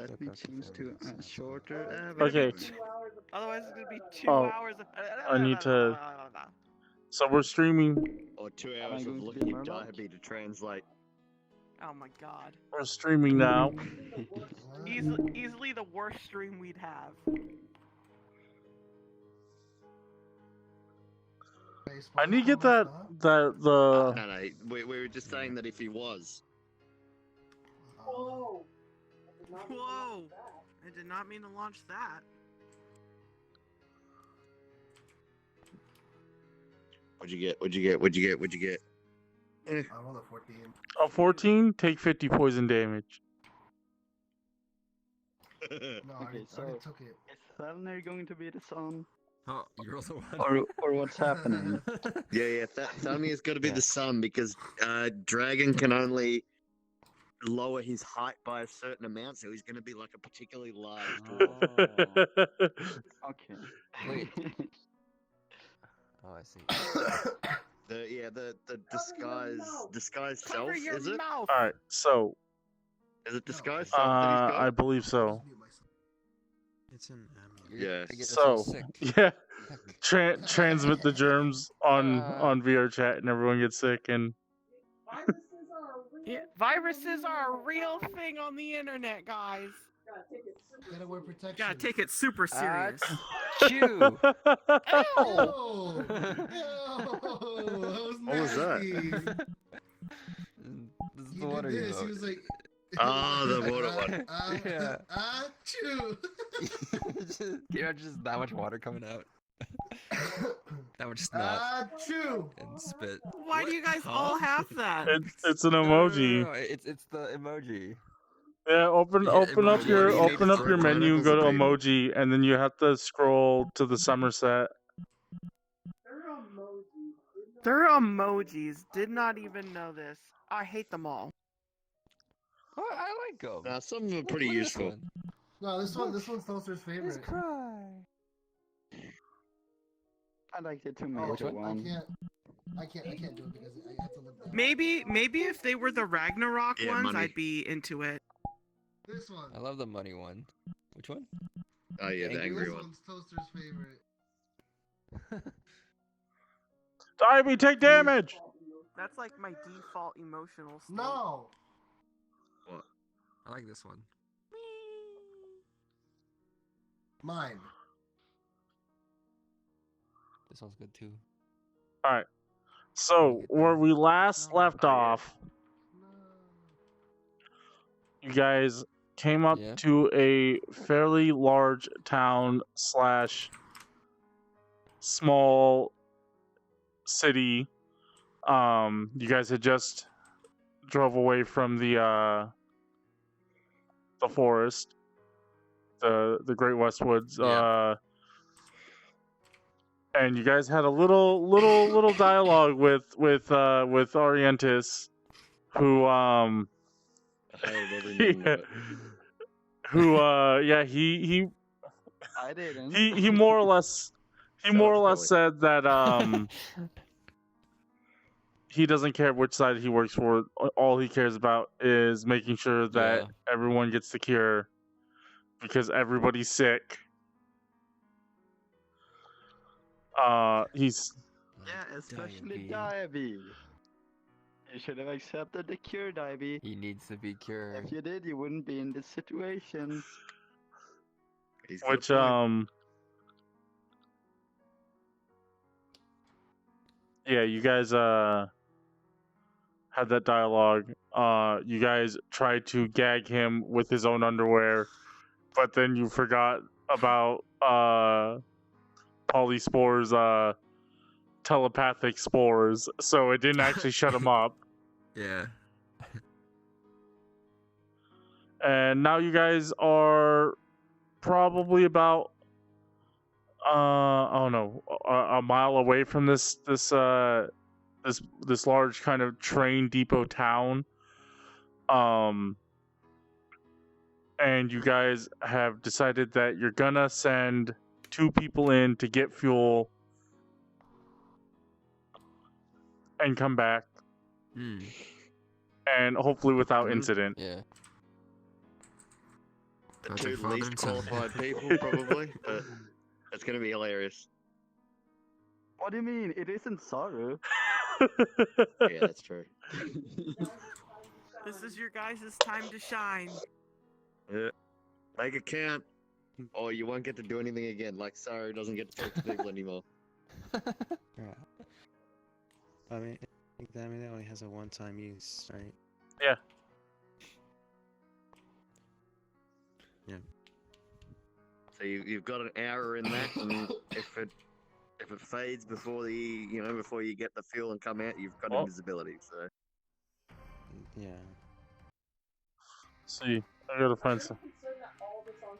Let me change to a shorter. Okay. Otherwise, it's gonna be 2 Oh, hours of. I need to. So we're streaming. Or 2 Am I hours of going to be looking a at mermaid? Dyabie to translate. Oh my god. We're streaming now. Easily the worst stream we'd have. I need to get the. No, we were just saying that if he was. Whoa! I did not mean to launch that. What'd you get? I rolled a 14. A 14, take 50 poison damage. No, I Okay, so already took it. is Thelnier going to be the sun, Oh, you rolled a 1. or what's happening? Yeah. Thelnier's got to be the sun because dragon can only lower his height by a certain amount, so he's going to be like a particularly large dwarf. Oh, okay. Wait. Oh, I see. The disguise self, Cover your is it? mouth! Alright, so. Is it disguise self that he's got? I believe so. It's an Yeah. So, yeah. Transmit the germs on VRChat and everyone gets sick and. Yeah, viruses are a real thing on the internet, guys. Gotta wear protection. Gotta take it super serious. Chew! Oh! What was that? This is He the did water this. you He was like. Oh, the water one. Yeah. Achoo! You know, just that much water coming out. That much snot Achoo! and spit. Why do you guys all have that? It's an emoji. No, it's the emoji. Yeah, open up emoji. your You need to your throw menu and go to pineapples emoji, and then you have to scroll to the Somerset. They're emojis. Did not even know this. I hate them all. Oh, I like them. Some of them are pretty useful. No, this one's Toaster's favorite. Cry. I like the Oh, tomato one. I can't do it because I have to live that. Maybe if they were the Ragnarok Yeah, ones, money. I'd be into it. This one. I love the money one. Which one? Oh yeah, the angry This one. one's Toaster's favorite. Dyabie, take damage! That's like my default emotional state. No! I like this one. Mine. This one's good too. Alright. So, where we last left off, you guys came up Yeah. to a fairly large town / small city. You guys had just drove away from the forest, the Great Westwoods. Yeah. And you guys had a little dialogue with Orientis, who I never knew that. he I didn't. he more or less said that he doesn't care which side he works for. All he cares about is making sure that everyone gets the cure because everybody's sick. He's Yeah, especially Dyabie. You should have accepted the cure, Dyabie. He needs to be cured. If you did, you wouldn't be in this situation. He's got a which point. yeah, you guys had that dialogue. You guys tried to gag him with his own underwear, but then you forgot about Polyspore's telepathic spores, so it didn't actually shut him up. Yeah. And now you guys are probably about I don't know, a mile away from this large kind of train depot town. And you guys have decided that you're gonna send 2 people in to get fuel and come back, and hopefully without incident. Yeah. the Sounds like two father least and son. qualified people, probably. But it's gonna be hilarious. What do you mean? It isn't Saru. Yeah, that's true. This is your guys' time to shine. Yeah. Make it count, or you won't get to do anything again. Like Saru doesn't get to talk to people anymore. Yeah. I mean, that only has a one-time use, right? Yeah. So you've got an hour in that, and if it fades before before you get the fuel and come out, you've got Oh. invisibility. So Yeah. See, I gotta find some.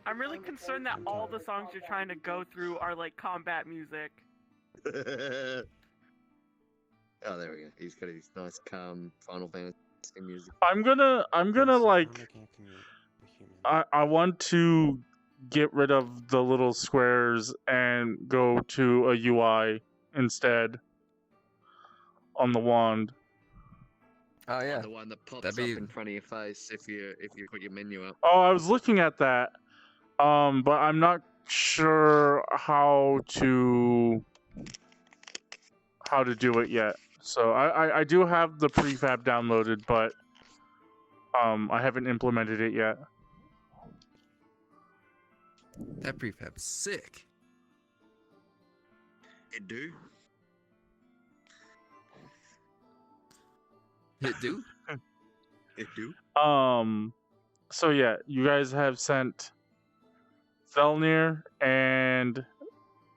I'm really concerned that all the songs you're trying to go through are like combat music. oh, there we go. He's got his nice, calm Final Fantasy music. I'm gonna like. I'm looking at human. I want to get rid of the little squares and go to a UI instead on the wand. Oh yeah. The one that pops That'd up be- in front of your face if you put your menu up. Oh, I was looking at that, but I'm not sure how to do it yet. So I do have the prefab downloaded, but I haven't implemented it yet. That prefab's sick. It do. It do? It do. So yeah, you guys have sent Thelnier and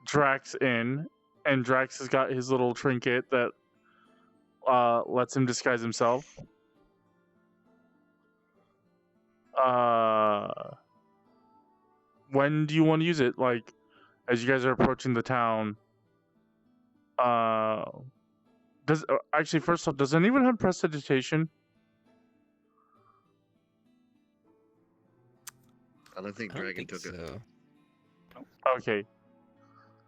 Drax in, and Drax has got his little trinket that lets him disguise himself. When do you want to use it? Like, as you guys are approaching the town. Actually, first off, does anyone have prestidigitation? I don't think I don't Dragon think took it. so. Okay.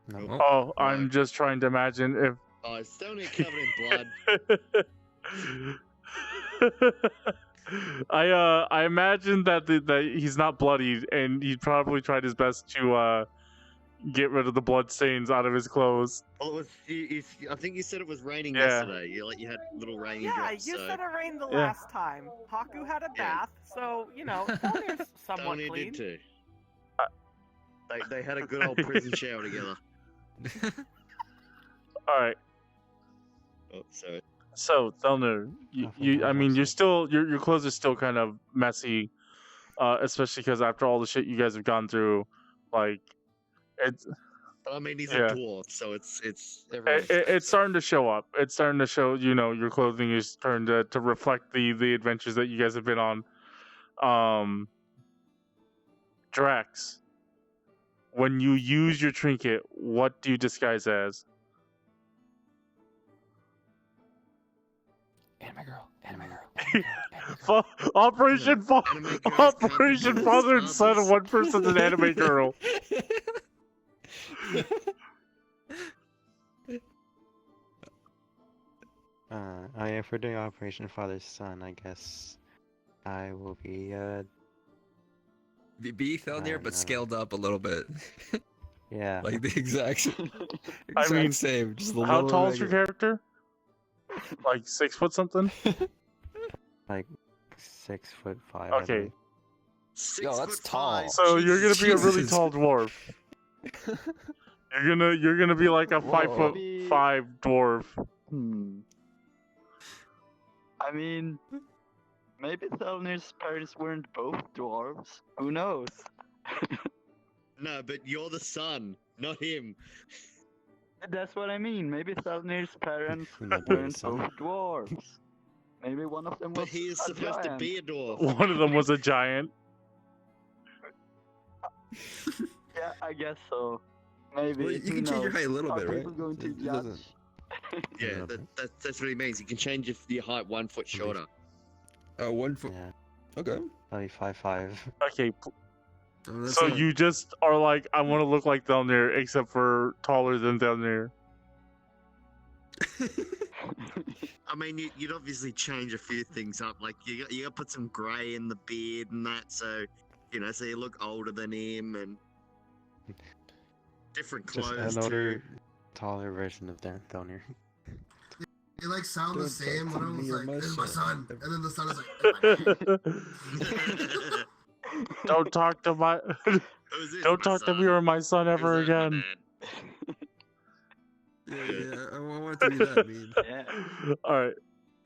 No. Oh, I'm Right. just trying to imagine if. Oh, it's still only covered in blood. I imagine that that he's not bloodied, and he probably tried his best to get rid of the blood stains out of his clothes. Well, it was. I think you said it was raining Yeah. yesterday. You had little rainy Yeah, drops. you so said it rained the Yeah. last time. Hakku had a Yeah. bath, so Thelnier's somewhat Tony clean. did too. They had a good old prison shower together. All right. Oh, sorry. So Thelner, I mean, you're still your clothes are still kind of messy, especially because after all the shit you guys have gone through, like it's But I mean, he's Yeah. a dwarf, so it's everyone's it's starting to show up. It's starting to show. Your clothing is starting to reflect the adventures that you guys have been on. Drax, when you use your trinket, what do you disguise as? Anime girl. Anime girl. Operation Anime girls can't be Operation good Father and as Son of fathers. one person's an anime girl. If we're doing Operation Father's Son, I guess I will be, Be Thelnier, but no. scaled up a little bit. yeah, Like the exact I mean, same. Just a How little tall bit is your bigger. character? Like 6 foot something? like 6'5". I Okay. believe. 6 Yo, that's foot tall. five. So you're gonna be a really Jesus. tall dwarf. You're gonna be like a Whoa. 5'5" dwarf. I mean, maybe Thelnier's parents weren't both dwarves. Who knows? No, but you're the son, not him. That's what I mean. Maybe Thelnier's parents He might be the weren't son. both dwarves. Maybe one of them was But he is a supposed to giant. be a dwarf. One of them was a giant. Yeah, I guess so. Maybe. Well, you who can change your knows? height a little Are bit, right? people going to It judge? doesn't- Yeah, that's what he means. You can change your height 1 foot shorter. Oh, 1 foot. Yeah, Okay. I'll be 5'5". Okay, Oh, that's so not- you just are like, I want to look like Thelnir, except for taller than Thelnir. I mean, you'd obviously change a few things up. Like you got to put some grey in the beard and that. So so you look older than him and different Just clothes another too. taller version of Thelnier. They like sound the Don't same. talk One to of them me or was my like, "This is my son." son," and then the son is like, "This is my dad." Don't talk to my Who's this, don't my talk to me son? or my son ever Who's that, my again. dad? Yeah, I want it to be that meme. Yeah. All right.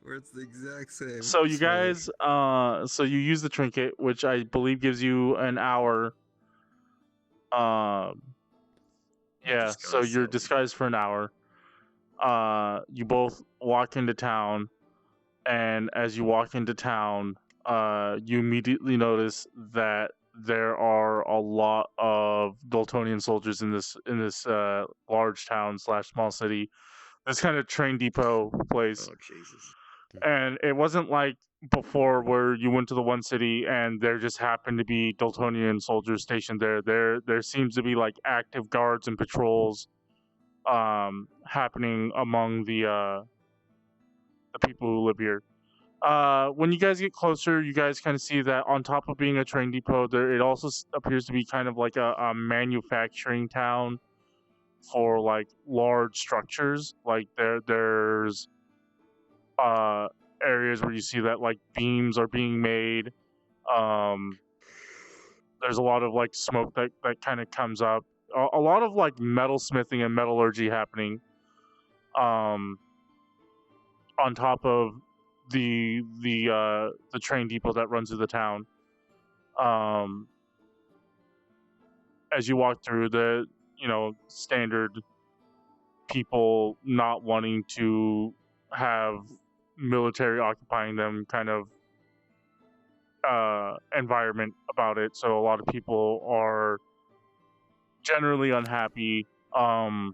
Where it's the exact same. So you Slowly. guys, so you use the trinket, which I believe gives you an hour. Yeah. So Disguise you're self. disguised for an hour. You both walk into town, and as you walk into town, you immediately notice that there are a lot of Dultonian soldiers in this large town / small city, this kind of train depot place. Oh Jesus! And it wasn't like before where you went to the one city and there just happened to be Dultonian soldiers stationed there. There seems to be like active guards and patrols happening among the people who live here. When you guys get closer, you guys kind of see that on top of being a train depot, it also appears to be kind of like a manufacturing town for like large structures. Like there's areas where you see that like beams are being made. There's a lot of like smoke that kind of comes up. A lot of like metalsmithing and metallurgy happening. On top of the train depot that runs through the town. As you walk through, the standard people not wanting to have military occupying them kind of environment about it. So a lot of people are generally unhappy. The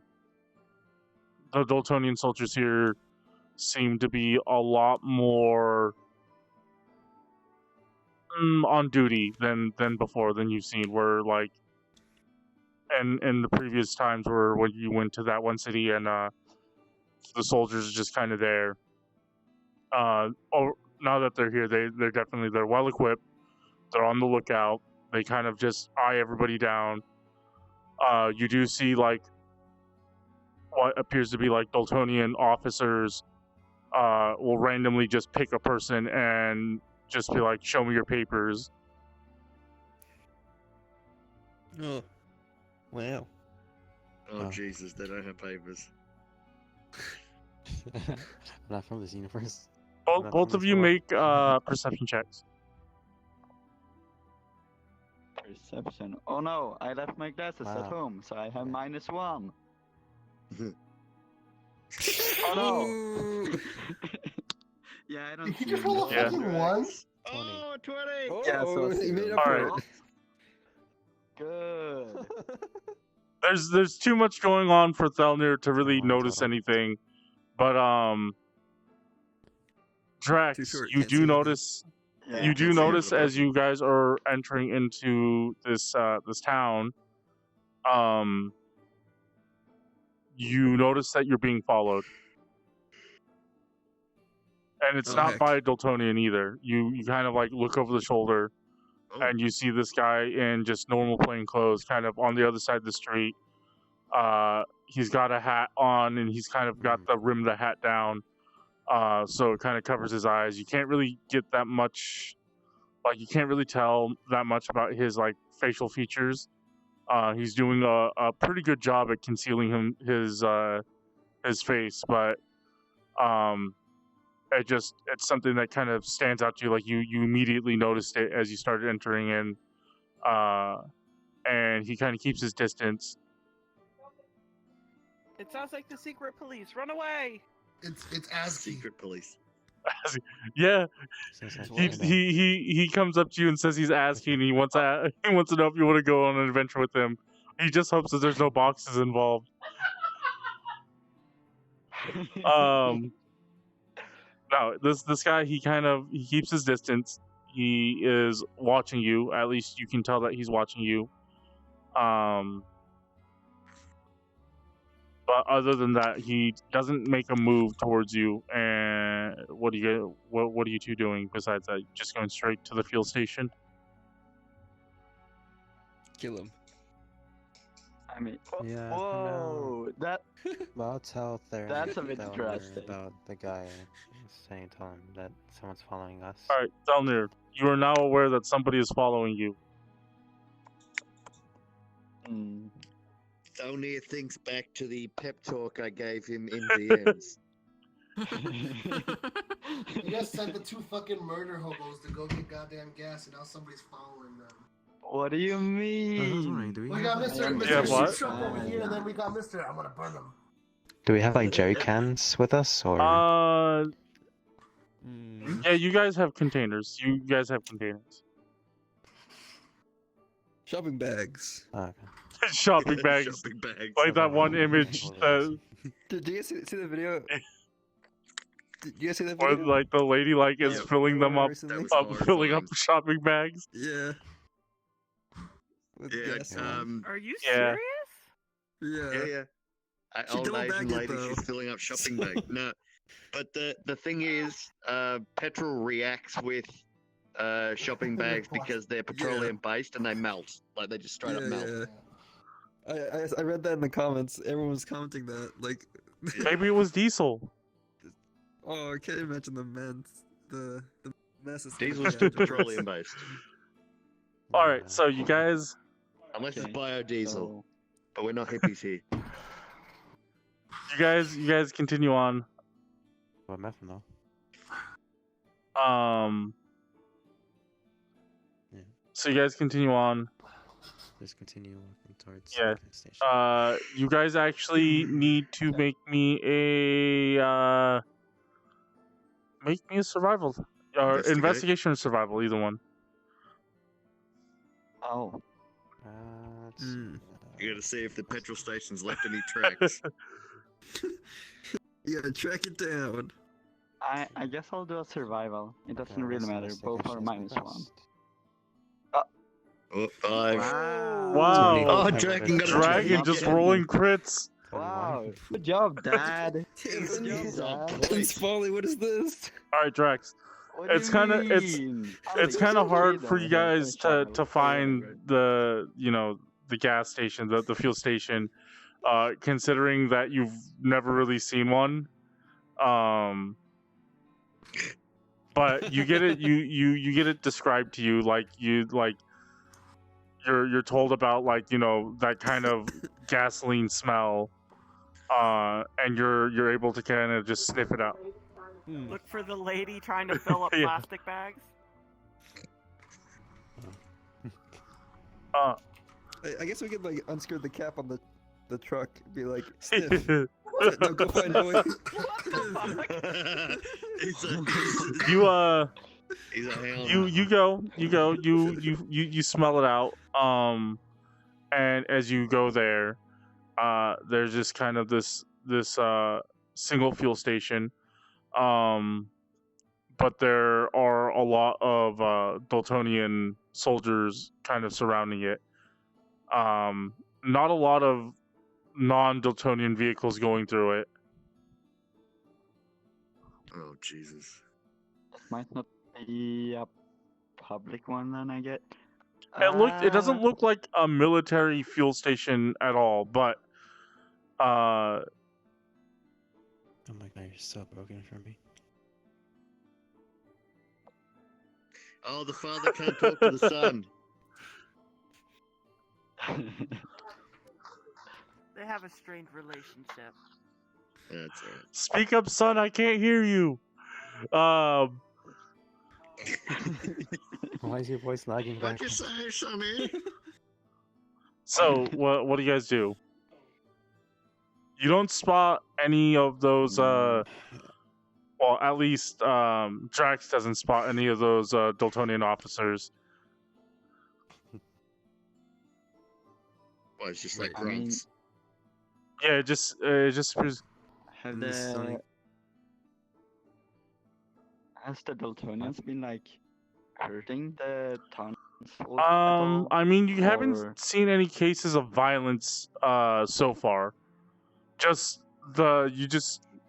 Dultonian soldiers here seem to be a lot more on duty than before, than you've seen, where like and in the previous times where when you went to that one city and the soldiers are just kind of there. Now that they're here, they're well equipped. They're on the lookout. They kind of just eye everybody down. You do see like what appears to be like Dultonian officers will randomly just pick a person and just be like, "Show me your papers." Oh, wow. Oh Jesus! They don't have papers. I'm not from this universe. Both of you make perception checks. Perception. Oh no, I left my glasses at Wow. home, so I have -1. Mhm. Oh no! Ooh. Yeah, I don't Did see you just roll a Yeah. fucking one? 20. Oh, 20! Oh, Yeah, so he made up All for right. it. Good. There's too much going on for Thelnier to really Wow, notice total. anything, but Drax, Too short, you can't see do anything. notice. Yeah. You do Let's see notice what as you guys are entering into this town, you notice that you're being followed, and it's Oh, not heck. by a Dultonian either. You kind of like look over the shoulder, Oh, and you see this guy in just normal plain clothes, kind of on the other side of the street. He's got a hat on, and he's kind of got the rim of the hat down, so it kind of covers his eyes. You can't really get that much, like you can't really tell that much about his like facial features. He's doing a pretty good job at concealing his face, but it's something that kind of stands out to you. Like you immediately noticed it as you started entering in, and he kind of keeps his distance. It sounds like the secret police. Run away! It's ASCII. secret police. Yeah, Since I he, found out. he comes up to you and says he's asking, and he wants to know if you want to go on an adventure with him. He just hopes that there's no boxes involved. No, this guy, he keeps his distance. He is watching you. At least you can tell that he's watching you. But other than that, he doesn't make a move towards you. And what are you two doing besides that? Just going straight to the fuel station? kill him. I mean, Yeah, whoa, that Well, I'll tell That's a bit Thelnier drastic. about the guy saying, tell him that someone's following us. All right, Thelnier, you are now aware that somebody is following you. mm, Thelnier thinks back to the pep talk I gave him in VMs. You guys sent the 2 fucking murder hobos to go get goddamn gas, and now somebody's following them. what do you I was wondering, mean? do we We have got like, Mr. Yeah, Mr. what? Shoot Truck over here, and then we got Mr. I'm gonna burn him. Do we have like jerry cans with us, or? Yeah, you guys have containers. You guys have containers. Shopping bags. Oh, okay. Shopping bags. Shopping bags. Like that one image that, Did you guys see the video? Did you guys see that where video? like the lady like is Yeah, filling them up, recently? That was filling up horrifying. shopping bags. Yeah. With Yeah, gas in it. Are you Yeah. serious? Yeah. yeah. She Old double Asian bagged it, lady, though. she's filling up shopping bag. No, but the thing is, petrol reacts with shopping bags because they're petroleum based and they melt. Like they just straight up melt. Yeah. I read that in the comments. Everyone was commenting that. Like, Maybe it was diesel. oh, I can't imagine the mess. Diesel's just petroleum based, All right, Yeah. so you guys, unless it's Okay, biodiesel. so- But we're not hippies here. you guys continue on. What methanol? Yeah. So you guys continue on. Just continue walking towards Yeah. the gas station. You guys actually need to make me a survival or Investigate. investigation or survival, either one. Oh, Let's Hmm. see, You gotta see if the petrol station's left any tracks. You gotta track it down. I guess I'll do a survival. It doesn't okay, really let's matter. Both are investigation -1. first. Oh, 5. Wow. Oh, Dragon got a Dragon Not just getting rolling crits. 21. Wow, good job, Dad. He's Good on job. point. Spoly, what is this? All right, Drax. What do It's you kinda- mean? It's kind of hard for you guys to find the the gas station, the fuel station, considering that you've never really seen one. But you get it you get it described to you like you're told about that kind of gasoline smell, and you're able to kind of just sniff it out. Look for the lady trying to fill up Yeah. plastic bags. I guess we could like unscrew the cap on the truck. Be like, sniff. No, go find out. What the fuck? He's a You hound. you go you smell it out, and as you go there, there's just kind of this single fuel station, but there are a lot of Dultonian soldiers kind of surrounding it. Not a lot of non-Dultonian vehicles going through it. Oh, Jesus. Might not be a public one then, I get. It doesn't look like a military fuel station at all, but Oh my god, you're so broken for me. Oh, the father can't talk to the son. They have a strained relationship. That's alright. speak up, son, I can't hear you. Why is your voice lagging What'd back? you say, Sonny? So what do you guys do? You don't spot any of those well, at least Drax doesn't spot any of those Dultonian officers. Well, it's just like I mean- grunts. Yeah, it just Have This is only- has the Dultonians been like hurting the townsfolk? at all? I mean, you Or- haven't seen any cases of violence so far. Just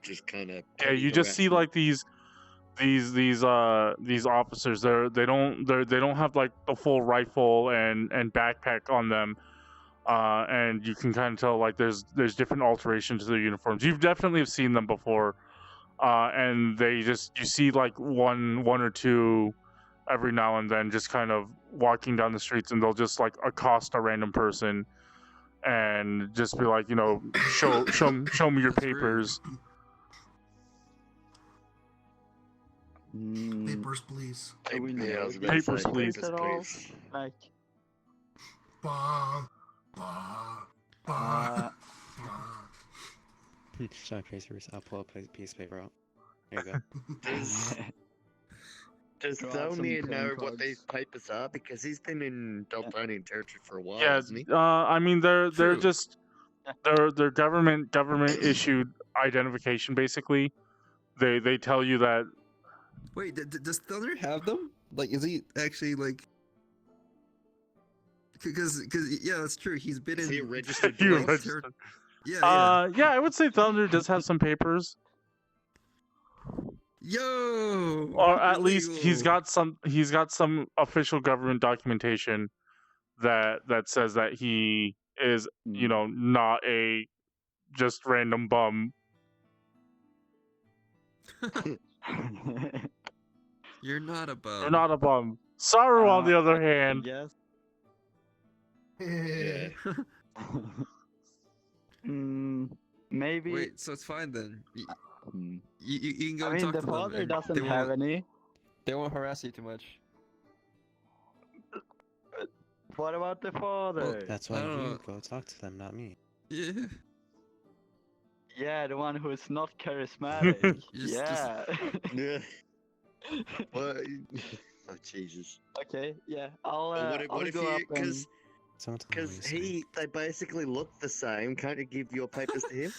Just kind of. you just see like these these officers, they don't have like the full rifle and backpack on them, and you can kind of tell like there's different alterations to their uniforms. You've definitely have seen them before, and you see like one or two every now and then just kind of walking down the streets, and they'll just like accost a random person and just be like, you know, show me your That's rude. papers. Papers, please. Do we Yeah, I know was these about to Papers, say, please. at all? Like, Bah, bah, bah, bah. Sean Tracers, I'll pull a piece of paper out. There you go. Does Draw some Thelnier know playing what cards. these papers are? Because he's been in Dultonian territory for a while, Yeah, hasn't he? I mean they're True. just they're government issued identification basically. They tell you that Wait, does Thelnier have them? Like, is he actually like? Because yeah, that's true. He's been Is in. he a registered You're like, police? registered. Yeah. Yeah, I would say Thelnier does have some papers, Yo. or at least he's illegal. got some official government documentation that says that he is, you know, not a just random bum. You're not a bum. You're not a bum. Saru, on the other hand, Yes. Yeah. Maybe. Wait, so it's fine then. Hmm. You can go I and mean, talk the to them. father and doesn't they have won't- any. They won't harass you too much. What about the father? That's why I don't you know. go talk to them, not me. Yeah. Yeah, the one who is not charismatic. Just- yeah. Yeah. What? Oh Jesus! Okay. Yeah. I'll What if go you? up and. Someone tell me what Because you're saying. they basically look the same. Can't you give your papers to him?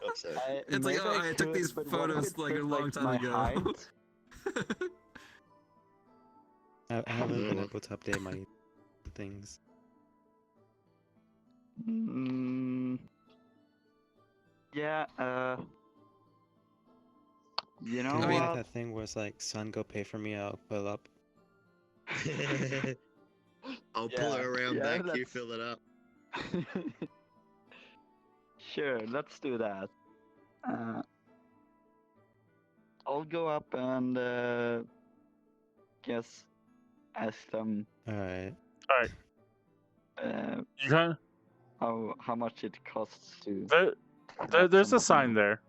Oh, sorry. It's like, maybe oh, I took could, these but what if photos it like a fit, long time my ago. height? I haven't been Yeah. able to update my things. Yeah. You know Can you I make mean- what? that thing where it's like, son, go pay for me, I'll fill up. I'll pull her around yeah, back. You that's- fill it up. Sure, let's do that. I'll go up and guess ask them Alright. you kind how much it costs to. there's a somebody. sign there.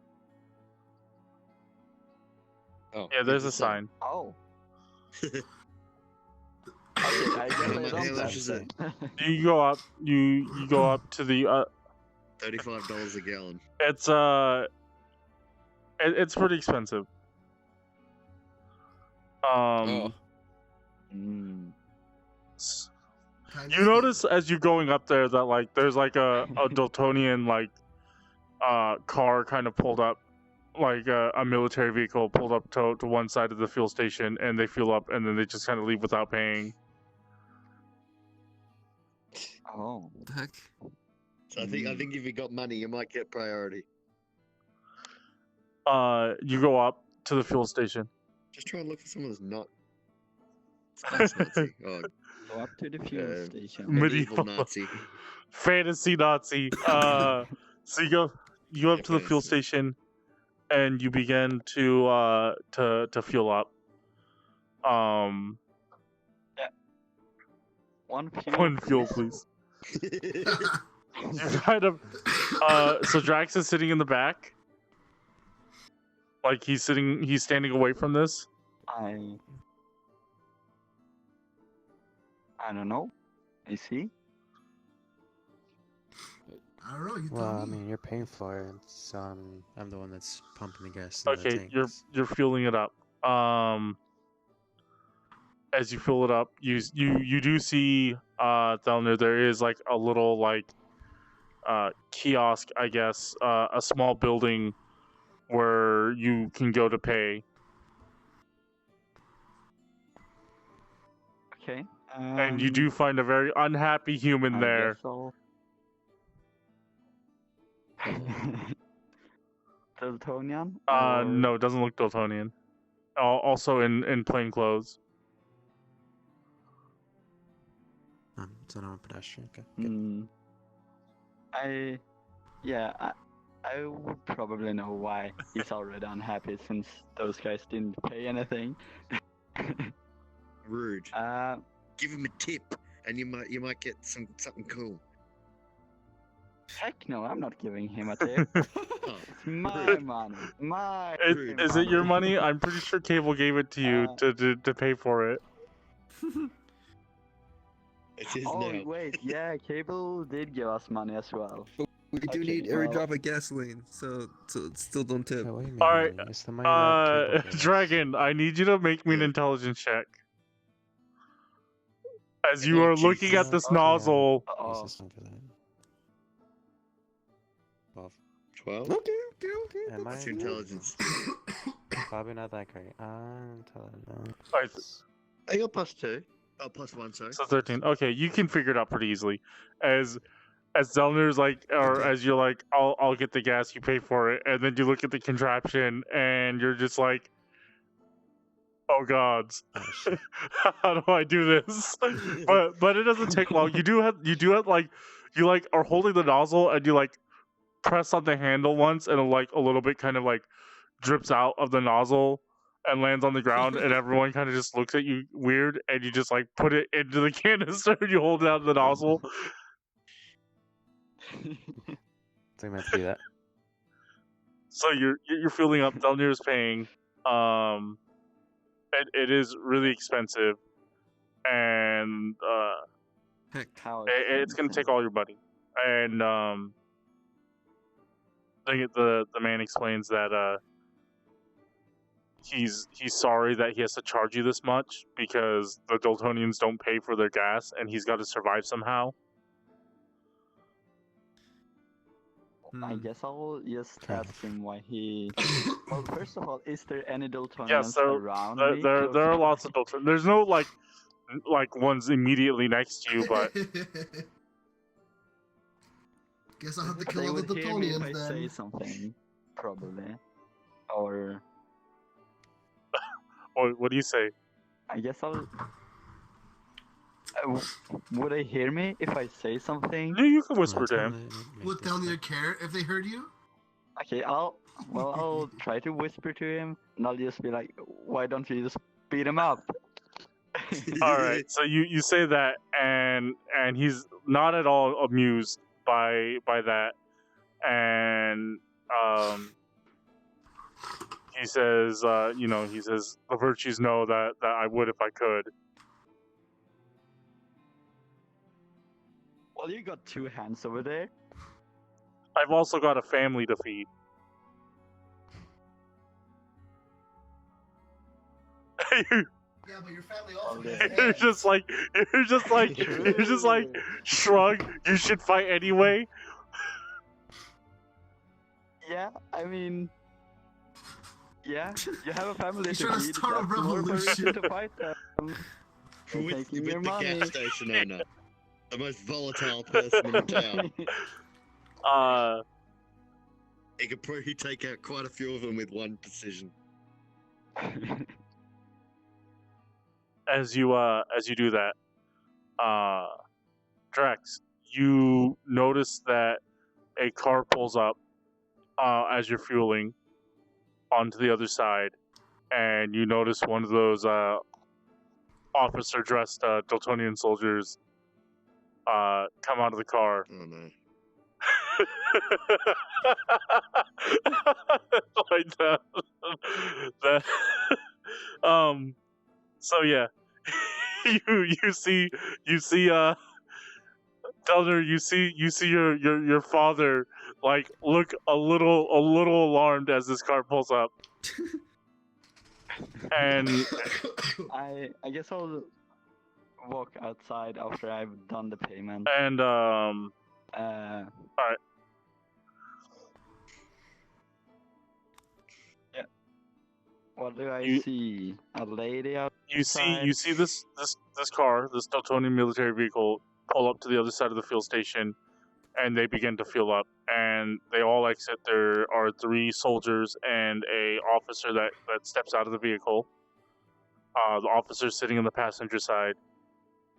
Oh, Yeah, there's a it's sign. sign. Oh. Okay, I guess How I much- don't how much is have that. You go up. You go up to the. $35 a gallon. It's pretty expensive. Oh. You notice as you're going up there that like there's like a Dultonian like car kind of pulled up, like a military vehicle pulled up to one side of the fuel station, and they fuel up and then they just kind of leave without paying. Oh. What the heck? So I think if you got money, you might get priority. You go up to the fuel station. Just try and look for someone that's not. Space Nazi. Oh, Go up to the fuel Uh, station. medieval Nazi. Fantasy Nazi. So you go up Yeah, to the fuel fantasy. station, and you begin to fuel up. One fuel. One fuel, please. You kind of. So Drax is sitting in the back. Like he's standing away from this. I don't know. Is he? I don't know. You Well, tell I me. mean, you're paying for it, so I'm the one that's pumping the gas in the Okay, tanks. you're fueling it up. As you fill it up, you do see Thelnier. There is like a little like kiosk, I guess, a small building where you can go to pay. Okay. And you do find a very unhappy human I there. guess I'll- Dultonian? Or- No, it doesn't look Dultonian. also in plain clothes. So I'm a pedestrian. Okay. Good. Hmm. I would probably know why he's already unhappy since those guys didn't pay anything. Rude. uh, Give him a tip, and you might get something cool. heck no, I'm not giving him a tip. Oh, It's my rude. money. My Is it your money? I'm pretty sure Cable gave it to you to pay for it. It's his Oh now. wait, yeah, Cable did give us money as well. We do Okay, need every well- drop of gasoline, so still don't tip. Wait, what do you mean? Alright, money? It's the money that Cable gave us. Dragon, I need you to make me an intelligence check. As you Oh, are looking at Jesus. this Oh, yeah. nozzle. Oh, Use this one for that. 12. 12? Okay. Am I What's your intelligence? probably not that great? Intelligence. Alright, I got +2. Oh, +1, sorry. so 13. Okay, you can figure it out pretty easily. As Thelnier's like, or as you're like, I'll get the gas, you pay for it, and then you look at the contraption and you're just like, oh gods, Oh shit. how do I do this? But it doesn't take long. You do have like, you like are holding the nozzle and you like press on the handle once and like a little bit kind of like drips out of the nozzle and lands on the ground and everyone kind of just looks at you weird and you just like put it into the canister and you hold it out of the nozzle. So I meant to do that. So you're filling up. Thelnier is paying. It is really expensive, and Heck. how it's gonna take all your money. And the man explains that he's sorry that he has to charge you this much because the Dultonians don't pay for their gas, and he's got to survive somehow. I guess I'll just ask him why he. Well, first of all, is there any Dultonians Yes, around me? there close are to- lots of Dultonians. There's no like ones immediately next to you, but Guess I'll have to They kill all the would hear me if I Dultonians say then. something, probably. Or what do you say? I guess I'll. Would they hear me if I say something? Yeah, you can whisper to him. Would Thelnier care if they heard you? Okay, I'll try to whisper to him, and I'll just be like, "Why don't you just beat him up?" All right, so you say that, and he's not at all amused by that, and he says, the virtues know that I would if I could. Well, you got two hands over there. I've also got a family to feed. Yeah, but your family also Okay. has You're hands. just like shrug. You should fight anyway. Yeah, I mean, yeah, you have a family You're to trying to feed. start a That's more reason revolution. to fight them. They're with taking the your money. gas station owner. The most volatile person in town. He could probably take out quite a few of them with one precision. As you do that, Drax, you notice that a car pulls up as you're fueling onto the other side, and you notice one of those officer-dressed Dultonian soldiers come out of the car. Oh no. Like that. So yeah, you see Thelnier, you see your father like look a little alarmed as this car pulls up, and I guess I'll walk outside after I've done the payment. Yeah. What do I You- see? A lady out? you see this car, this Dultonian military vehicle, pull up to the other side of the fuel station, and they begin to fuel up, and they all exit. There are 3 soldiers and a officer that steps out of the vehicle. The officer's sitting on the passenger side,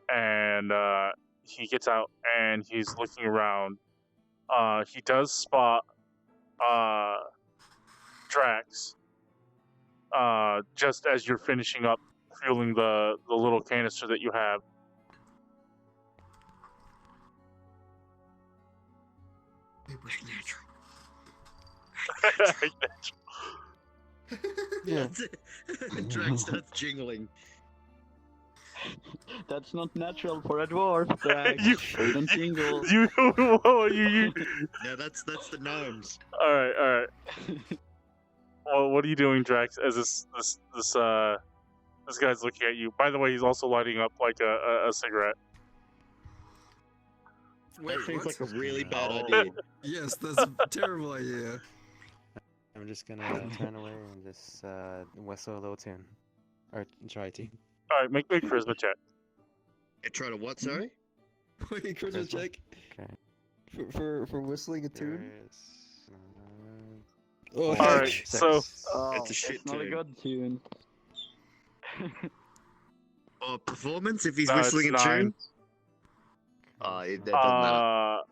and he gets out and he's looking around. He does spot Drax just as you're finishing up fueling the little canister that you have. Yeah. Drax starts jingling. That's not natural for a dwarf, Drax. You- They don't jingle. you. No, that's the gnomes. All right. Well, what are you doing, Drax? As this guy's looking at you. By the way, he's also lighting up like a cigarette. Wait, That seems what? like a really bad Oh. idea. Yes, that's a terrible idea. I'm just gonna turn away and just whistle a little tune. Or try to. All right, make a charisma check. Try to what, sorry? Wait, Charisma check Okay. for whistling a tune. There's, Oh, All heck. right, so Oh, It's a shit not a tune. good tune. Oh, performance if he's No, it's whistling a 9. tune? Oh, that doesn't matter.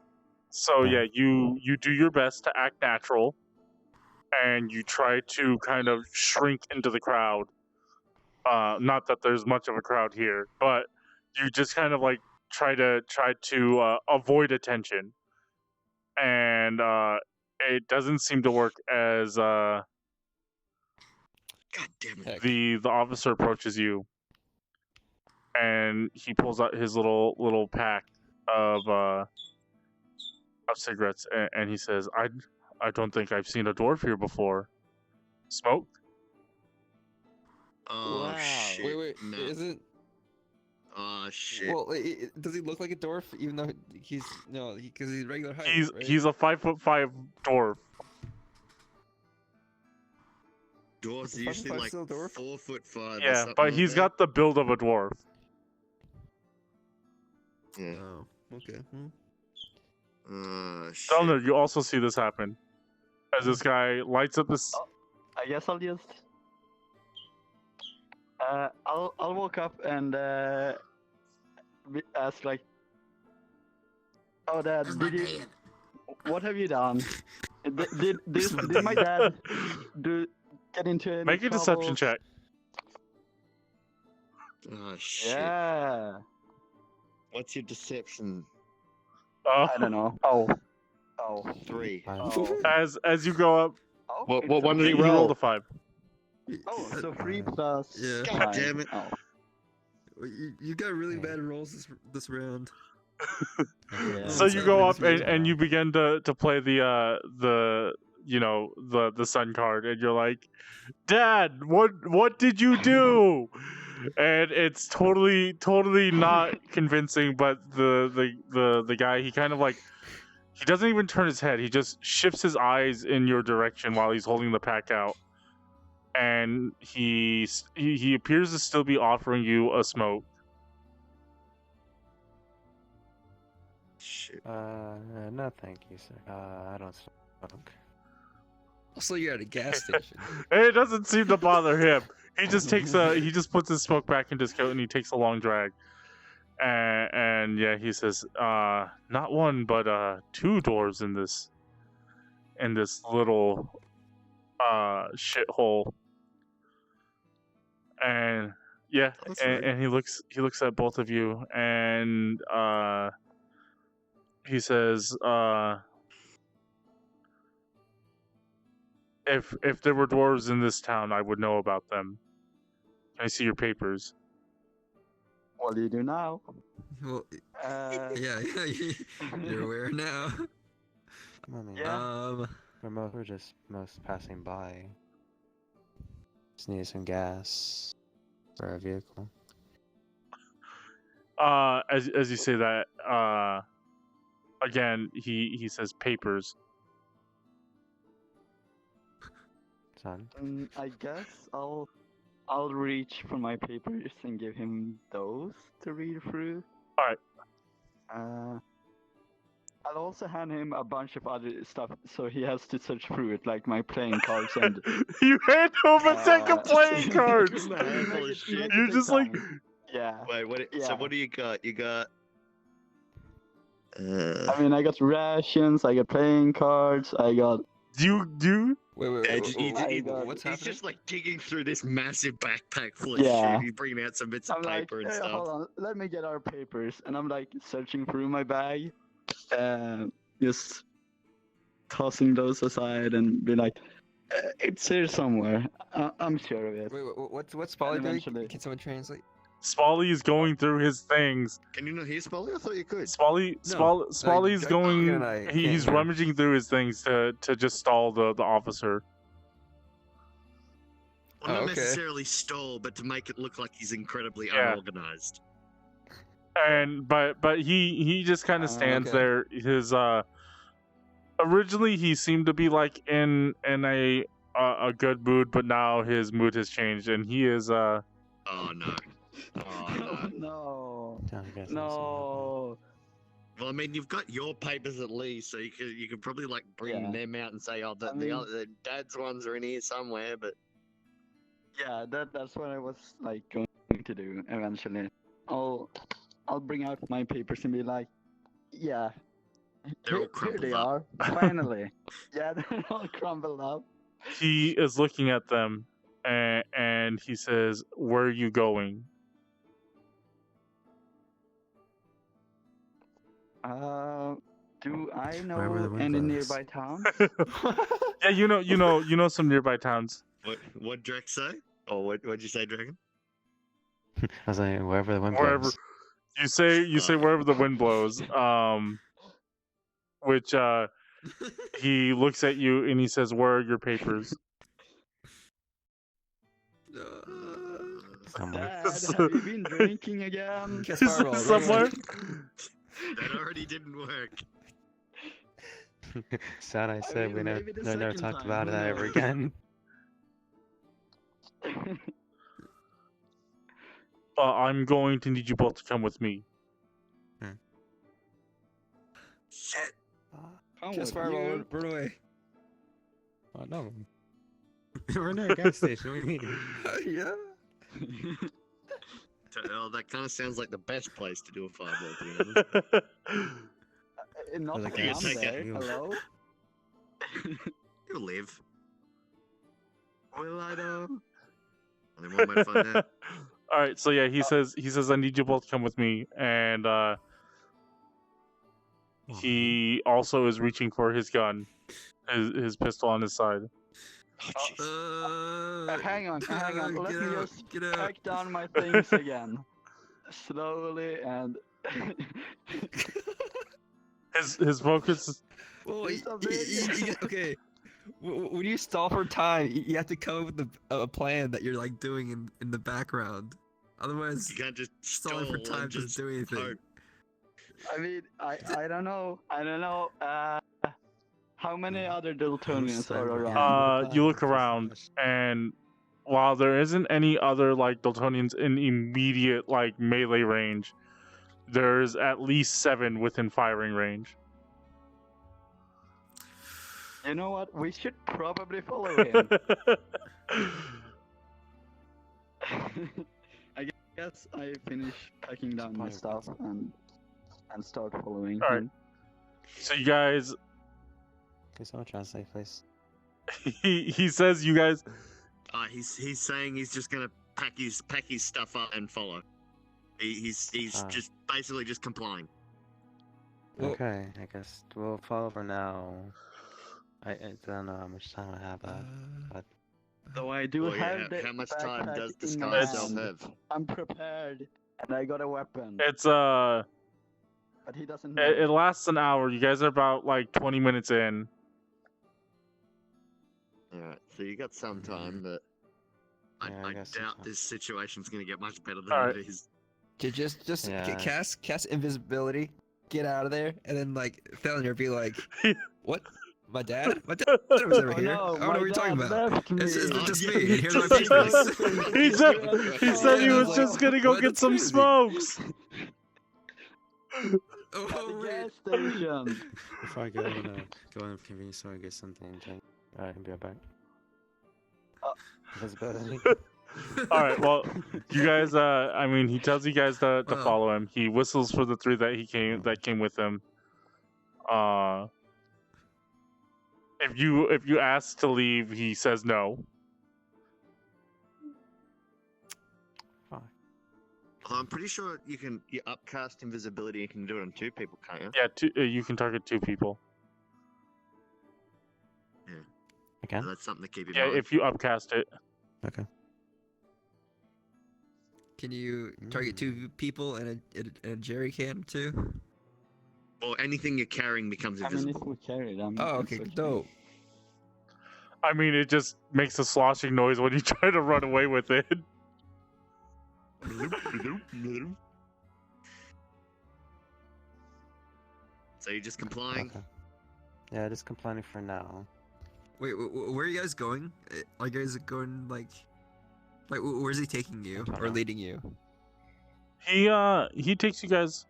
So yeah, you do your best to act natural, and you try to kind of shrink into the crowd. Not that there's much of a crowd here, but you just kind of like try to avoid attention, and it doesn't seem to work as God damn it. Heck. the officer approaches you, and he pulls out his little pack of cigarettes, and he says, I don't think I've seen a dwarf here before. Smoke? Oh, Wow. shit. Wait, No. isn't? Oh, shit. Well, does he look like a dwarf? Even though he's because he's regular height. right? He's a 5'5" dwarf. Dwarves are Is usually 5'5" like still a dwarf? 4'5" or Yeah, something but like he's that. got the build of a dwarf. Yeah. Oh, okay. Shit. Thelnier, you also see this happen. As this guy lights up this... I guess I'll just. I'll walk up and ask like, "Oh, Dad, Where's my did you? pan? What have you done? Did my dad get into any Make a deception trouble?" check. Oh, shit. Yeah. What's your deception? I don't know. Oh. 3. Oh. As you go up, Oh. What it's one did he you roll? rolled a 5. Oh, so 3 plus. Yeah. God 9. damn it. Oh. You got really Okay. bad rolls this round. Yeah. So you Sounds go like up it's and you begin to play the sun card, and you're like, Dad, what did you do? And it's totally not convincing, but the guy, he kind of like, he doesn't even turn his head, he just shifts his eyes in your direction while he's holding the pack out, and he appears to still be offering you a smoke. Shit. No, thank you, sir. I don't smoke. Also, you're at a gas station. It doesn't seem to bother him. He just puts his smoke back into his coat and he takes a long drag. And yeah, he says, not one, but 2 dwarves in this little shithole. And yeah, That's and, right. and he looks at both of you, and he says, if there were dwarves in this town, I would know about them. Can I see your papers? What do you do now? Well, Yeah. you're aware now. I mean, Yeah. we're just most passing by. Just need some gas for our vehicle. As you say that, again, he says papers. Son. I guess I'll reach for my papers and give him those to read through. Alright. I'll also hand him a bunch of other stuff, so he has to search through it, like my playing cards and. You hand him a deck of playing cards. A handful of shit. You're just like, Yeah. Wait, what? So Yeah. what do you got? You got. I mean, I got rations, I got playing cards, I got. do Wait, wait, Yeah, wait, just- wait, he- wait, he- wait, what's he's happening? just like digging through this massive backpack full of Yeah. shit. He's bringing out some bits of I'm like, paper and "Hey, stuff. hold on, let me get our papers. And I'm like searching through my bag, just tossing those aside and be like, it's here somewhere. I'm sure of it. Wait, what's Spoly doing? eventually- Can someone translate? Spoly is going through his things. Can you not hear Spoly? I thought you could. Spoly's going. Dragon and I can't He's hear. rummaging through his things to just stall the officer. Well, not Oh, okay. necessarily stall, but to make it look like he's incredibly Yeah. unorganized. And but he just kind of stands okay. there. His originally he seemed to be like in a good mood, but now his mood has changed, and he is Oh no. Oh no. No. Don't you guys No. Well, I mean, you've got your papers at least, so you could probably like bring Yeah. them out and say, oh, I mean- the dad's ones are in here somewhere. But Yeah, that's what I was like going to do eventually. I'll bring out my papers and be like, yeah. They're all Here crumpled they up. are. Finally. Yeah, they're all crumbled up. he is looking at them, and he says, "Where are you going?" Do I Wherever the know wind any blows. nearby towns? Yeah, you know some nearby towns. what Drex say? Or what'd you say, Dragon? I was like, wherever the wind Wherever blows. you say wherever the wind blows. Which he looks at you and he says, "Where are your papers?" Somewhere. Dad, have you been drinking again? Kiss He Fireball, says, right? "Somewhere." That already didn't work. Sad I said mean, we never, maybe the never second talked time, about who that ever knows? again. I'm going to need you both to come with me. Shit. Come Kiss with Fireball, you. run away. Oh no. We're near a gas station. What do you mean? Yeah. Oh, that kind of sounds like the best place to do a fireball, to be honest. Not Well, the when gas I'm station. there. You. Hello? You'll live. Will I though? Only one way to find out. All right, so yeah, he says I need you both to come with me, and he also is reaching for his gun, his pistol on his side. Oh, jeez. Hang on. Let me just Get out. pack down my things again. Slowly and. His focus is Well, Please stop doing it. okay. When you stall for time, you have to come up with a plan that you're like doing in the background. Otherwise, You can't just stalling stall for time and doesn't just do anything. hope. I mean, I don't know. How many other Dultonians are around? you look around, and while there isn't any other like Dultonians in immediate like melee range, there's at least 7 within firing range. You know what? We should probably follow him. I guess I finish packing down my stuff and start following Alright. him. So you guys, Can someone translate, please? he says you guys. He's saying he's just gonna pack his stuff up and follow. He's Ah. just basically just complying. Well- Okay, I guess we'll follow for now. I don't know how much time I have left. Though I do Well, yeah, have the how much time backpack does in disguise my self hand. have? I'm prepared, and I got a weapon. It's But he doesn't know. it lasts an hour. You guys are about like 20 minutes in. Alright, so you got some time, but Yeah, I I got some doubt time. this situation's gonna get much better than Alright. it is. Just Yeah. cast invisibility, get out of there, and then like Thelnier be like, "What? My dad? My dad was over Oh here. no, I don't know my what you're talking dad about. left me. It's Oh, just yeah, me. he And here's my just- papers." He said he Yeah, was like, just gonna go what? get That's some crazy. smokes. At the Oh, wait. gas station. Before I go, I'm gonna go in the convenience store and get something and drink. Alright, I'll be right back. That's about it. All right. Well, you guys. I mean, he tells you guys to Wow. follow him. He whistles for the three that came with him. If you ask to leave, he says no. I'm pretty sure you upcast invisibility. You can do it on 2 people, can't you? Yeah, you can target 2 people. Okay. So that's something to keep in Yeah, mind. if you upcast it. Okay. Can you target 2 people and a jerry can too? Or anything you're carrying becomes I mean, if invisible. we carry them. Oh, it's okay, dope. I mean, it just makes a sloshing noise when you try to run away with it. So you're just complying? Okay. Yeah, just complaining for now. Wait, where are you guys going? Like, are you guys going like, where's he taking you I don't or know. leading you? He takes you guys.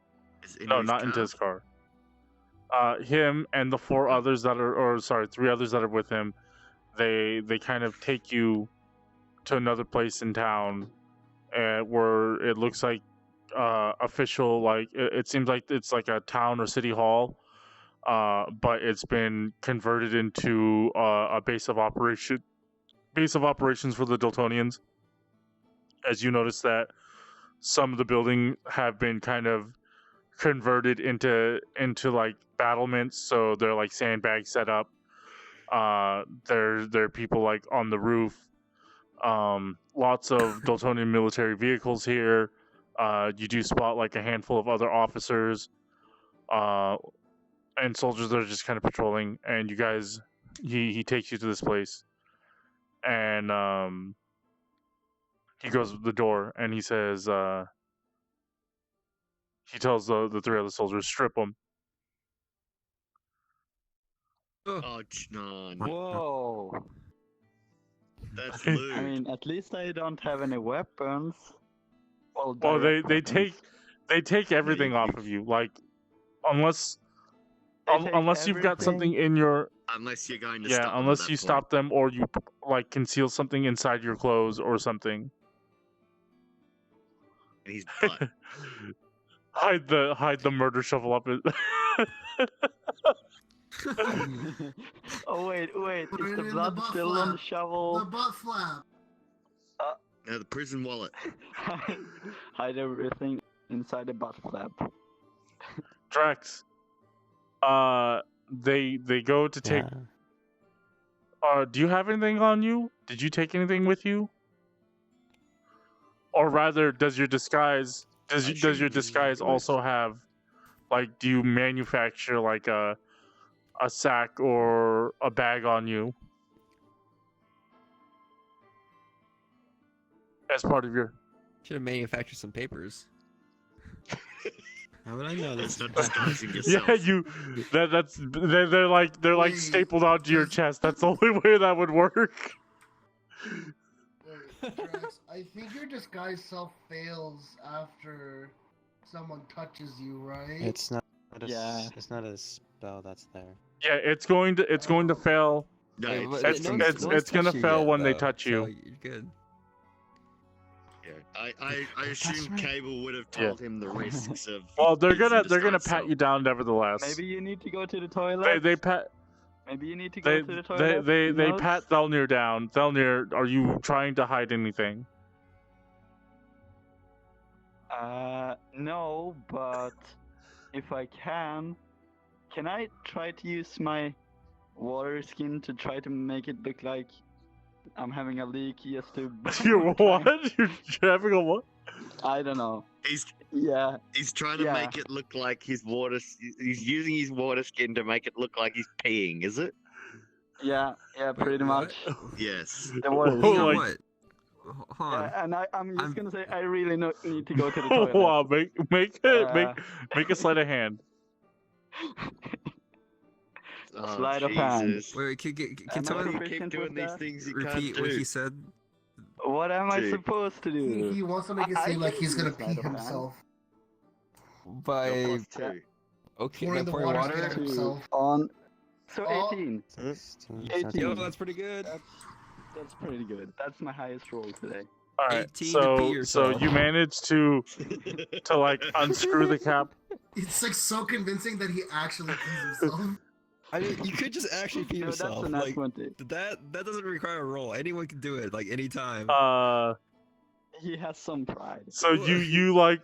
No, not into his car. Him and the 4 others that are, or sorry, 3 others that are with him, they kind of take you to another place in town, where it looks like official, like it seems like it's like a town or city hall, but it's been converted into a base of operations for the Dultonians. As you notice that some of the building have been kind of converted into like battlements, so they're like sandbags set up. There are people like on the roof. Lots of Dultonian military vehicles here. You do spot like a handful of other officers, and soldiers that are just kind of patrolling. And you guys, he takes you to this place, and he goes to the door and he says, he tells the 3 other soldiers, strip them. Oh, no. Whoa. That's I lewd. I mean, at least I don't have any weapons. Well, Well, direct they weapons. take everything off of you, like unless They take unless you've got something everything? in your Unless you're going to yeah, stop them at unless that you point. stop them or you like conceal something inside your clothes or something. And he's butt. hide the murder shovel up it. Oh wait, Put is it the in the blood butt still on the flap. shovel? The butt flap. Now the prison wallet. Hide everything inside the butt flap. Drax. They go to take. Yeah. Do you have anything on you? Did you take anything with you? Or rather, does your disguise also have, like, do you manufacture like a sack or a bag on you as part of your? Should have manufactured some papers. How would I know this? It's not disguising yourself. Yeah, they're like Wait, stapled onto your does- chest. That's the only way that would work. Wait, Drax, I think your disguise self fails after someone touches you, right? It's not. Yeah. It's not a spell that's there. Yeah, it's going to fail. No, Wait, it's, but it's- no one's- it's- no one's it's gonna touched you fail yet, when they though, touch you. so you're good. yeah. I assume Cable would have Yeah. told him the risks of. Well, they're using gonna disguise pat you down nevertheless. Maybe you need to go to the toilet. They pat Maybe you need to go to the toilet. they Who pat Thelnier down. Thelnier, are you trying to hide anything? No, but if I can I try to use my water skin to try to make it look like I'm having a leak just to... You're what? You're having a what? I don't know. He's trying to Yeah. make it look like his water. He's using his water skin to make it look like he's peeing. Is it? Yeah, pretty what? much. Yes. The water Oh, Hang skin. on, like- what? Hold on. Yeah, and I'm just I'm- gonna say I really need to go to the toilet. Wow, make a sleight of hand. Oh, Sleight of hand. Jesus. Wait, can Am I someone You proficient keep doing with these that? things you repeat can't what do. he said? What am I Dude. supposed to do? He wants to make it I seem like can he's gonna use sleight pee of hand. himself. By You're +2. Okay, pouring the pouring water water. straight at Two himself. on. So Oh. 18. 16, 18. Yo, that's pretty good. That's pretty good. That's my highest roll today. All right. 18 to pee So yourself. you managed to like unscrew the cap. It's like so convincing that he actually pees himself. I mean, you could just actually pee No, that's yourself. a Like nat 20. that doesn't require a roll. Anyone can do it, like anytime. He has some pride. So you like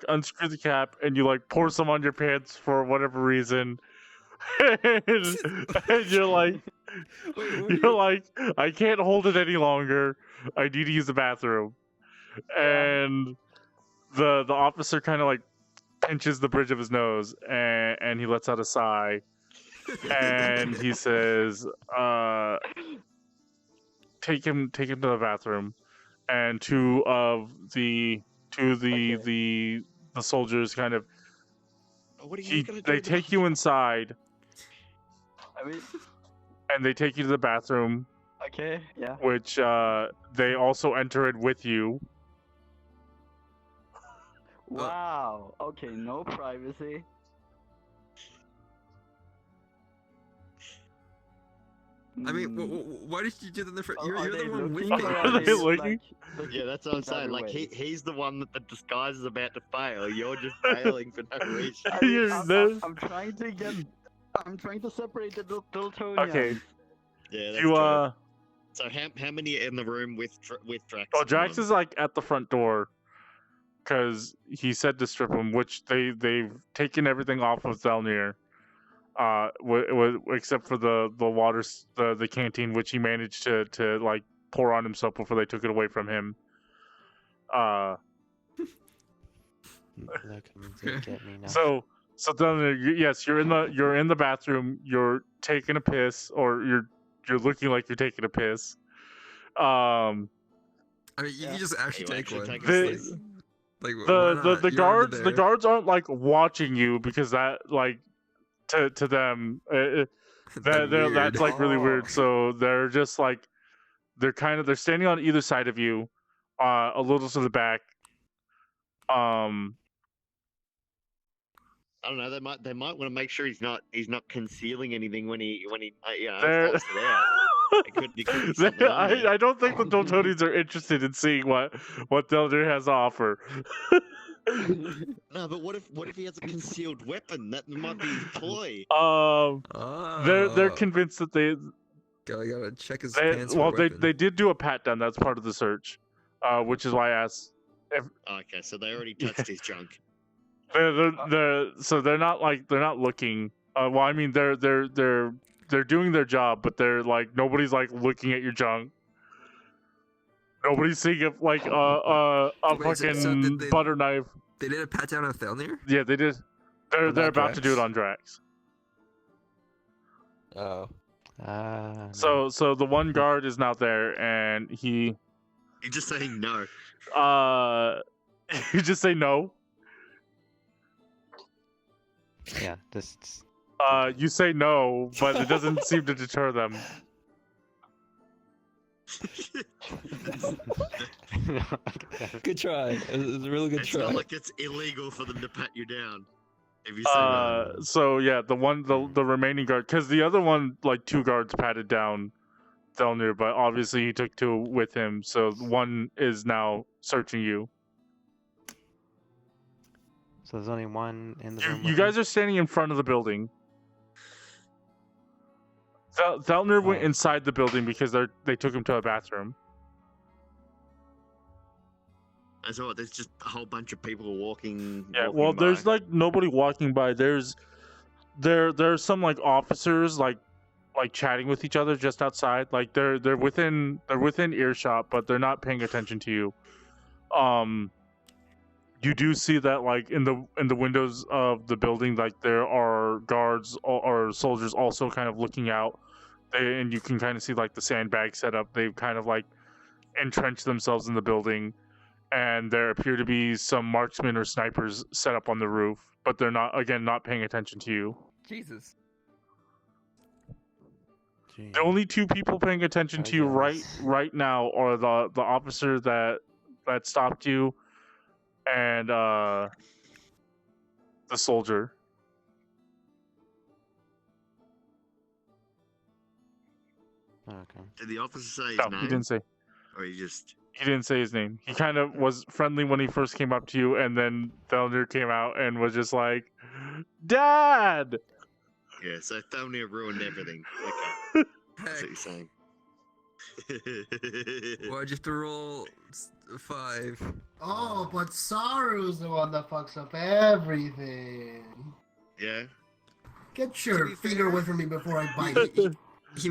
unscrew the cap and you like pour some on your pants for whatever reason, and you're like, Wait, what you're like, I can't hold it any longer. I need to use the bathroom, and the officer kind of like pinches the bridge of his nose and he lets out a sigh, and he says, take him to the bathroom. And two of the soldiers kind of What are you gonna do? they take you inside I mean, and they take you to the bathroom, okay, yeah. which they also enter it with you. Wow. Okay, no privacy. I mean, Mm, why did you do that in the first? You're are the they one with looking me. or Are they looking? Yeah, that's what I'm the other saying. Like way? he's the one that the disguise is about to fail. You're just failing for no reason. I mean, You're I'm trying to get. I'm trying to separate the Dultonians. Okay. Yeah, that's You true. So how many are in the room with Drax? well, Drax is like at the front door because he said to strip him, which they've taken everything off of Thelnier. Except for the water, the canteen, which he managed to like pour on himself before they took it away from him. They're coming to get me now. So then, yes, you're in the bathroom. You're taking a piss, or you're looking like you're taking a piss. I mean, you Yeah. can just actually You take actually one. take a The- piss. Like The guards aren't like watching you because that like to them that's like really weird. So they're just like they're standing on either side of you, a little to the back. I don't know. They might want to make sure he's not concealing anything when he They're- pops it out. It could be something on there. I don't think the Dultonians are interested in seeing what Thelnier has to offer. No, but what if he has a concealed weapon? That might be his ploy. They're convinced that they gotta check his pants. well for they weapon. they did do a pat down. That's part of the search, which is why I asked. Okay, so they already touched his junk. So they're not looking. Well, I mean they're doing their job, but they're like nobody's like looking at your junk. Nobody's seeing Wait, so fucking did they- butter knife. They did a pat down on Thelnier? Yeah, they did. They're About about to do it Drax? on Drax. Oh. So the one guard is now there, and You're just saying no. you just say no. Yeah, this. You say no, but it doesn't seem to deter them. Good try. It was a really good It's try. not like it's illegal for them to pat you down. If you say no. So yeah, the remaining guard, because the other one, like 2 guards patted down Thelnier, but obviously he took 2 with him, so one is now searching you. So there's only one in the room. You guys are standing in front of the building. Thelnier went Oh. inside the building because they took him to a bathroom. And so what, there's just a whole bunch of people walking. Yeah, walking well, by. there's like nobody walking by. There's some like officers like chatting with each other just outside. Like they're within earshot, but they're not paying attention to you. You do see that like in the windows of the building, like there are guards or soldiers also kind of looking out. And you can kind of see like the sandbag set up. They've kind of like entrenched themselves in the building. And there appear to be some marksmen or snipers set up on the roof, but they're not paying attention to you. Jesus. The only 2 people paying attention to you guess. right now are the officer that stopped you and the soldier. Okay. Did the officer say his No, name? he didn't say. Or he just... He didn't say his name. He kind of was friendly when he first came up to you, and then Thelnier came out and was just like, "Dad!" Yeah, so Thelnier ruined everything. Okay, that's what you're saying. Why'd you have to roll 5? Oh, but Saru's the one that fucks up everything. Yeah? Get To your be finger fair- away from me before I bite you.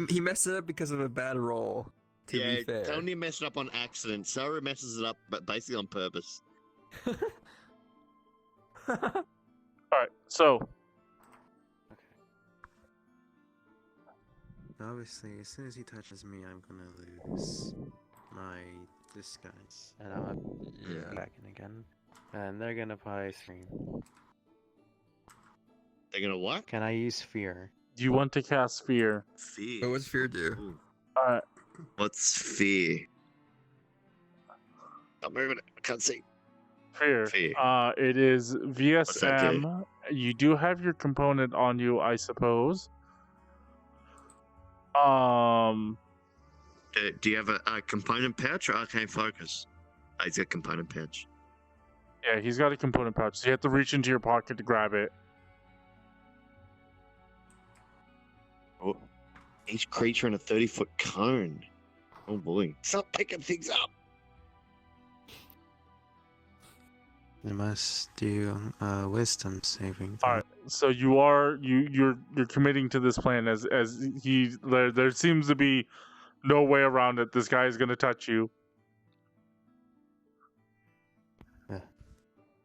He messed it up because of a bad roll. To Yeah, be fair. Thelnier messed it up on accident. Saru messes it up, but basically on purpose. All right, so Okay. Obviously, as soon as he touches me, I'm gonna lose my disguise, and I'm Yeah. back in again. And they're gonna probably scream. They're gonna what? Can I use fear? you want to cast fear. Fear. But what's fear do? Ooh. All right, What's fear? I'm moving it. I can't see. fear. Fear. It is that do? VSM. You do have your component on you, I suppose. Do you have a component pouch or arcane focus? Oh, he's got component pouch. Yeah, he's got a component pouch, so you have to reach into your pocket to grab it. Oh, each creature in a 30-foot cone. Oh boy. Stop picking things up. I must do wisdom saving. All right, so you're committing to this plan as there seems to be no way around it. This guy is going to touch you.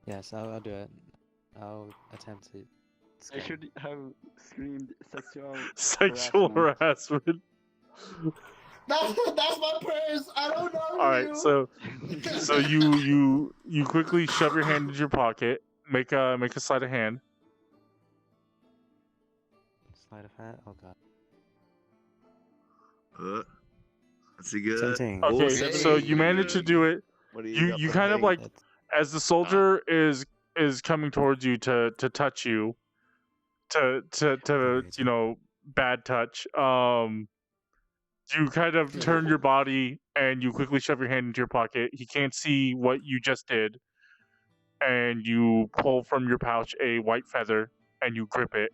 Yes, I'll do it. I'll attempt it. I should have screamed sexual. Sexual harassment. That's my purse. I don't know All right, so you quickly shove your hand into your pocket. Make a sleight of hand. Sleight of hand. Oh god. That's a good. 17. Okay, Oh, so you manage to do it. What do You got kind for of me? like as the soldier is coming towards you to touch you, to you know, bad touch. You kind of turn your body and you quickly shove your hand into your pocket. He can't see what you just did, and you pull from your pouch a white feather and you grip it.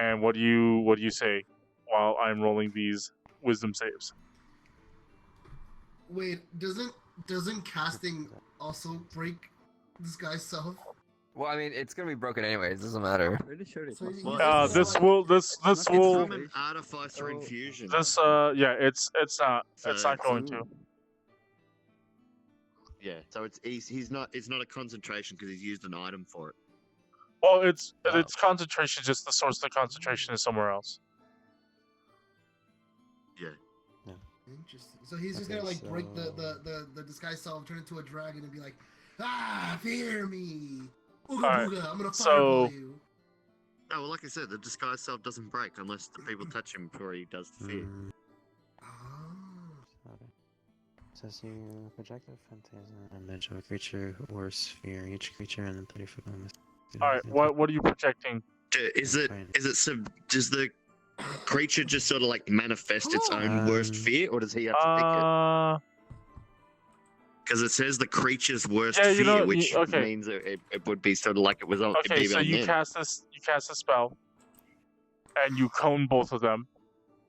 And what do you say while I'm rolling these wisdom saves? Wait, doesn't casting also break this guy's self? Well, I mean, it's gonna be broken anyways. It doesn't matter. Pretty sure it's So not. he's Well, gonna, This like- will It's will from an artificer infusion. this yeah, it's not So not going to. Yeah, so it's not a concentration because he's used an item for it. Well, it's Oh. concentration. Just the source of the concentration is somewhere else. Yeah. Interesting. So he's just Okay, gonna like break so- the disguise self, turn into a dragon, and be like, "Ah, fear me, ooga Alright, booga! I'm gonna so- fireball you." Oh, well, like I said, the disguise self doesn't break unless the people touch him before he does the fear. Oh. Okay. Says you project a phantasm image of a creature or sphere. Each creature in a 30-foot limit. All right, what are you projecting? Does the creature just sort of like manifest its own worst Um, fear, or does he have to pick it? Because it says the creature's worst Yeah, you fear, know, which okay. means it would be sort of like it was on. it'd Okay, be so on you them. cast a spell, and you cone both of them.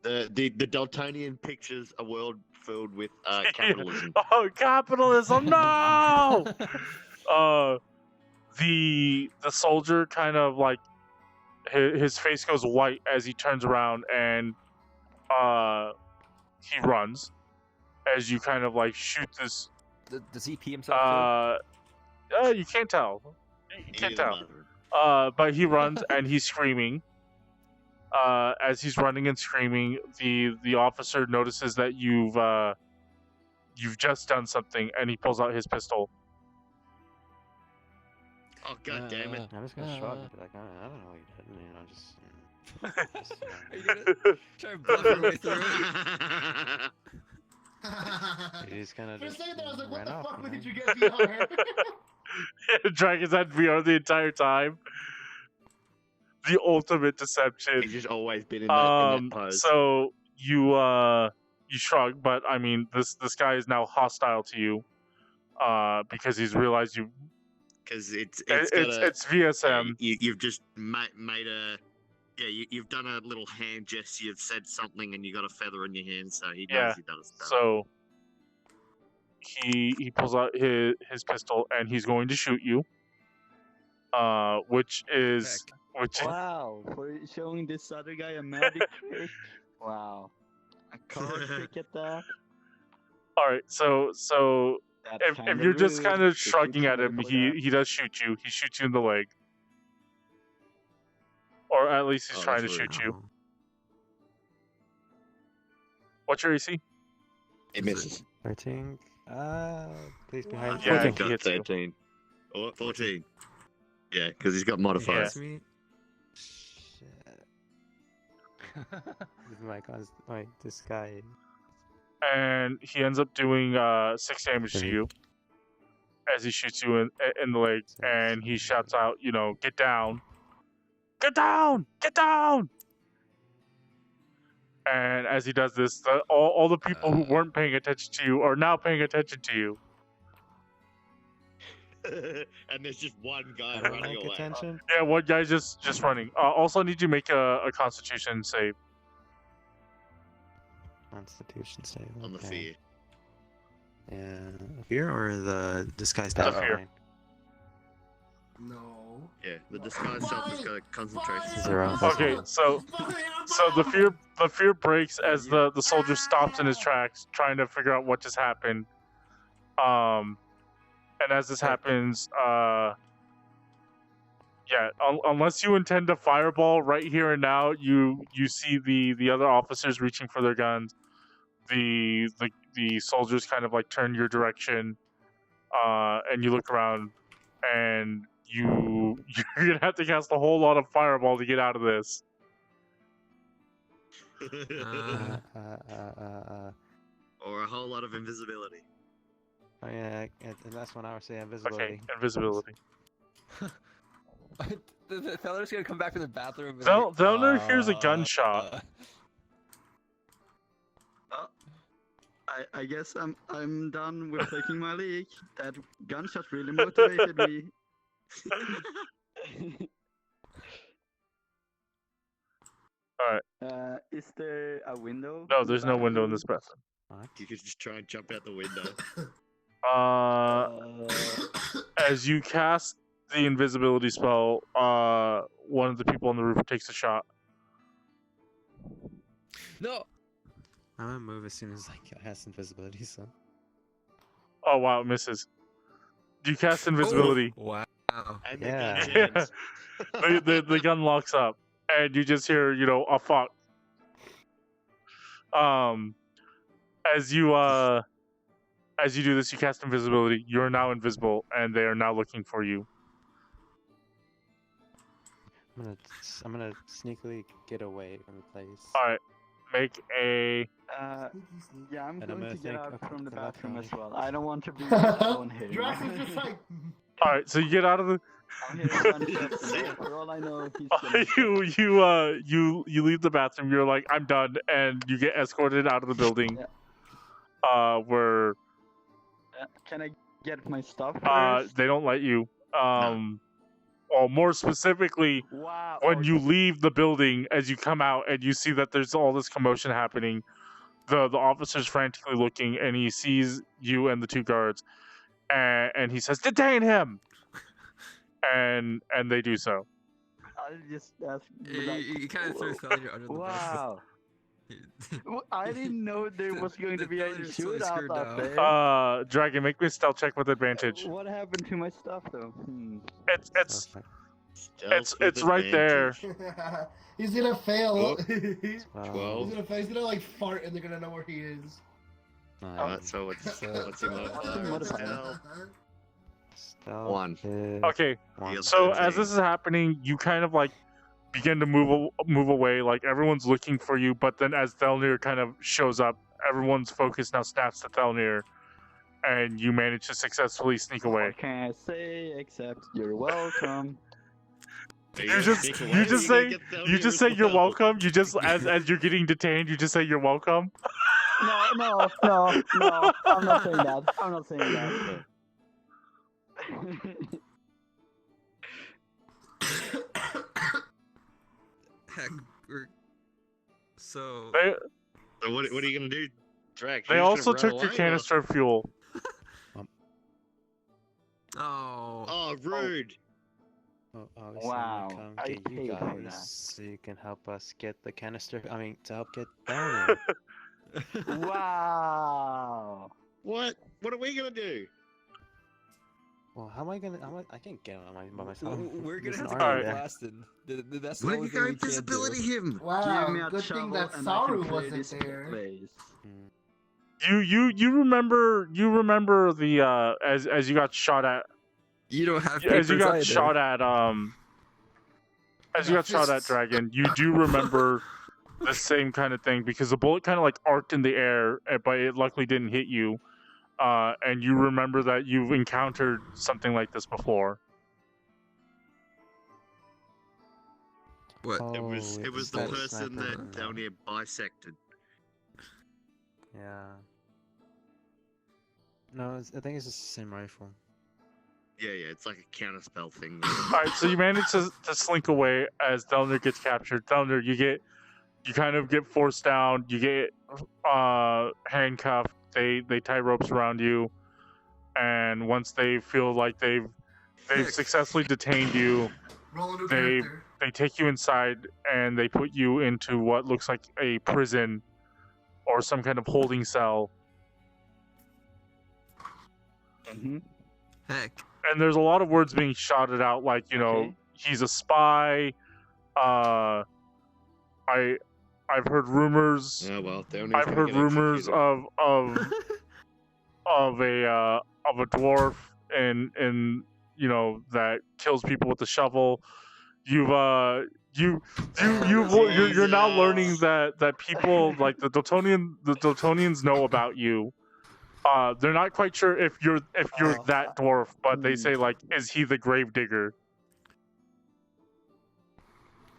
The Dultonian pictures a world filled with capitalism. Oh, capitalism! No. The soldier kind of like his face goes white as he turns around and he runs as you kind of like shoot this. Does he pee himself You can't tell. You can't Either tell. matter. But he runs and he's screaming. As he's running and screaming, the officer notices that you've just done something, and he pulls out his pistol. Oh god damn it! I'm just gonna shrug and be like, I don't know what you did. You know, just. Are you gonna try and bluff your way through it? He just kind of For a just second, I was like, "What ran the off, fuck? you When did know? you get VR?" Dragons had VR the entire time. The ultimate deception. He's just always been in that pose. So you shrug, but I mean, this guy is now hostile to you, because he's realized you. Because it's VSM. You've just made a. Yeah, you've done a little hand gesture. You've said something, and you got a feather in your hand, so he knows he does stuff. So he pulls out his pistol and he's going to shoot you. Which Wow, for showing this other guy a magic trick. Wow, a card trick at that. All right, so if you're just kind of shrugging at him, he does shoot you. He shoots you in the leg, or at least he's trying to shoot you. What's your AC? It misses. 13. Please behind. Yeah, 14. Got 13. Or 14. Yeah, because he's got modifiers. Yeah. Shit. This guy. And he ends up doing 6 damage to you as he shoots you in the leg, and he shouts out, "Get down! Get down! Get down!" And as he does this, all the people who weren't paying attention to you are now paying attention to you. And there's just one guy I don't running like away. attention. Yeah, one guy's just running. Also, I need you to make a Constitution save. Constitution save. On the okay. fear. Yeah, fear or the disguised The fear. outline? No. Yeah, the disguise self has got concentration. 0. Okay, so the fear breaks as the soldier stops in his tracks, trying to figure out what just happened. And as this happens, unless you intend to fireball right here and now, you see the other officers reaching for their guns. The soldiers kind of like turn your direction, and you look around, and you're gonna have to cast a whole lot of fireball to get out of this. Or a whole lot of invisibility. Oh yeah, and that's when I would say invisibility. Okay, invisibility. The Thelnier's gonna come back from the bathroom. And Thelnier hears a gunshot. I guess I'm done with taking my leak. That gunshot really motivated me. Alright. Is there a window? No, there's no window in this bathroom. You could just try and jump out the window. As you cast the invisibility spell, one of the people on the roof takes a shot. No. I'm gonna move as soon as I has invisibility, so. Oh wow, it misses. You cast invisibility. Wow. And Yeah. the gun jams. The gun locks up, and you just hear, a fuck. As you do this, you cast invisibility. You're now invisible, and they are now looking for you. I'm gonna sneakily get away from the place. All right, make a. Yeah, I'm And I'm going gonna to get think, out okay, from the the bathroom as bathroom. well. I don't want to be alone here. Drax is just like. All right, so you get out of the. I'm hearing gunshots, and for all I know, he's gonna you leave the bathroom. You're like, I'm done, and you get escorted out of the building. Where can I get my stuff first? they don't let you. Or more specifically, Wow. when you leave the building, as you come out and you see that there's all this commotion happening, the officer's frantically looking, and he sees you and the 2 guards, and he says, "Detain him!" and they do so. I'll just ask. You kind of threw Thelnier under the Wow. I didn't know there was going to The be a Thelnier's so shootout screwed out now. there. Dragon, make me a stealth check with advantage. What happened to my stuff though? It's Stealth with it's right there. advantage. He's gonna fail. Oh. He's 12. gonna like fart and they're gonna know where he is. Alright, so what's your modifier? Stealth. Stealth 1. is Okay, 1. so as this is happening, you kind of like begin to move away, like everyone's looking for you, but then as Thelnier kind of shows up, everyone's focus now snaps to Thelnier, and you manage to successfully sneak away. What can I say except you're welcome? Are You gonna just sneak away? you Are just gonna say get Thelnier you just as say you're well? welcome. You just as you're getting detained, you just say you're welcome. No. I'm not saying that. I'm not saying that. Heck, so They So what are you gonna do, Drax? they You just also gonna run took your away, or- canister of fuel. oh, Oh, rude! Well, obviously, Wow, we come I get you paid for guys that. so you can help us get the canister. I mean, to help get Thelnier. Wow. What? What are we gonna do? Well, how am I gonna? I can't get him by myself. we're gonna There's have an to army get there. blasted. That's the What are only you thing going we can't do. invisibility him? Wow, Give me a good thing shovel that and I can Saru clear wasn't this there. place. Mm. You remember the as you got shot at You don't have as papers you got either. shot at as you got shot at Fists. Dragon. You do remember the same kind of thing because the bullet kind of like arced in the air, but it luckily didn't hit you. And you remember that you've encountered something like this before. What? It was Oh, it's the that person sniper. that Thelnier bisected. Yeah. No, I think it's just the same rifle. Yeah, it's like a counterspell thing. All right, so you manage to slink away as Thelnier gets captured. Thelnier, you kind of get forced down. You get handcuffed. They tie ropes around you, and once they feel like they've successfully detained you, Roll a new They- character. they take you inside and they put you into what looks like a prison or some kind of holding cell. Mm-hmm. Heck. And there's a lot of words being shouted out, like, you know, Okay. he's a spy. I've heard rumors. Yeah, well, Thelnier's I've gonna heard get rumors executed. of a dwarf and you know that kills people with a shovel. You're now learning that people like the Dultonians know about you. They're not quite sure if you're that dwarf, but they say like, is he the gravedigger?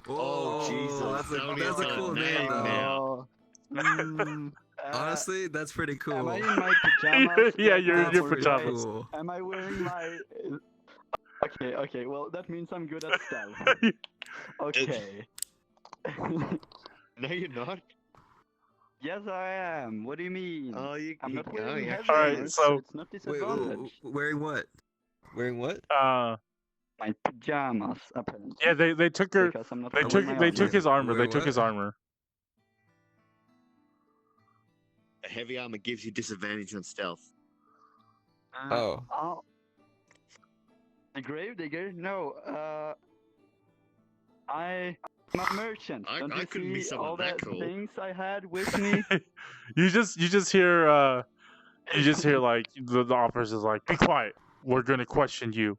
Oh, Jesus, That's a cool name, though. now. Honestly, that's pretty cool. Am I in my pajamas? Yeah, right you're now, in your or do I- pajamas. Cool. Am I wearing my? Okay. Well, that means I'm good at stealth. Okay. No, you're not. Yes, I am. What do you mean? Oh, I'm not no, wearing you heavy actually Alright, armor, so- it's not Wait, disadvantage. wearing what? Wearing what? My pajamas, apparently. Yeah, they took your Because I'm not they wearing took my they took armor. his armor. They Wait, took his what? armor. A heavy armor gives you disadvantage on stealth. Oh. The gravedigger? No. I'm a merchant. I Don't you couldn't be see someone all that the cool. things I had with me? you just hear like the officer's like, be quiet. We're gonna question you.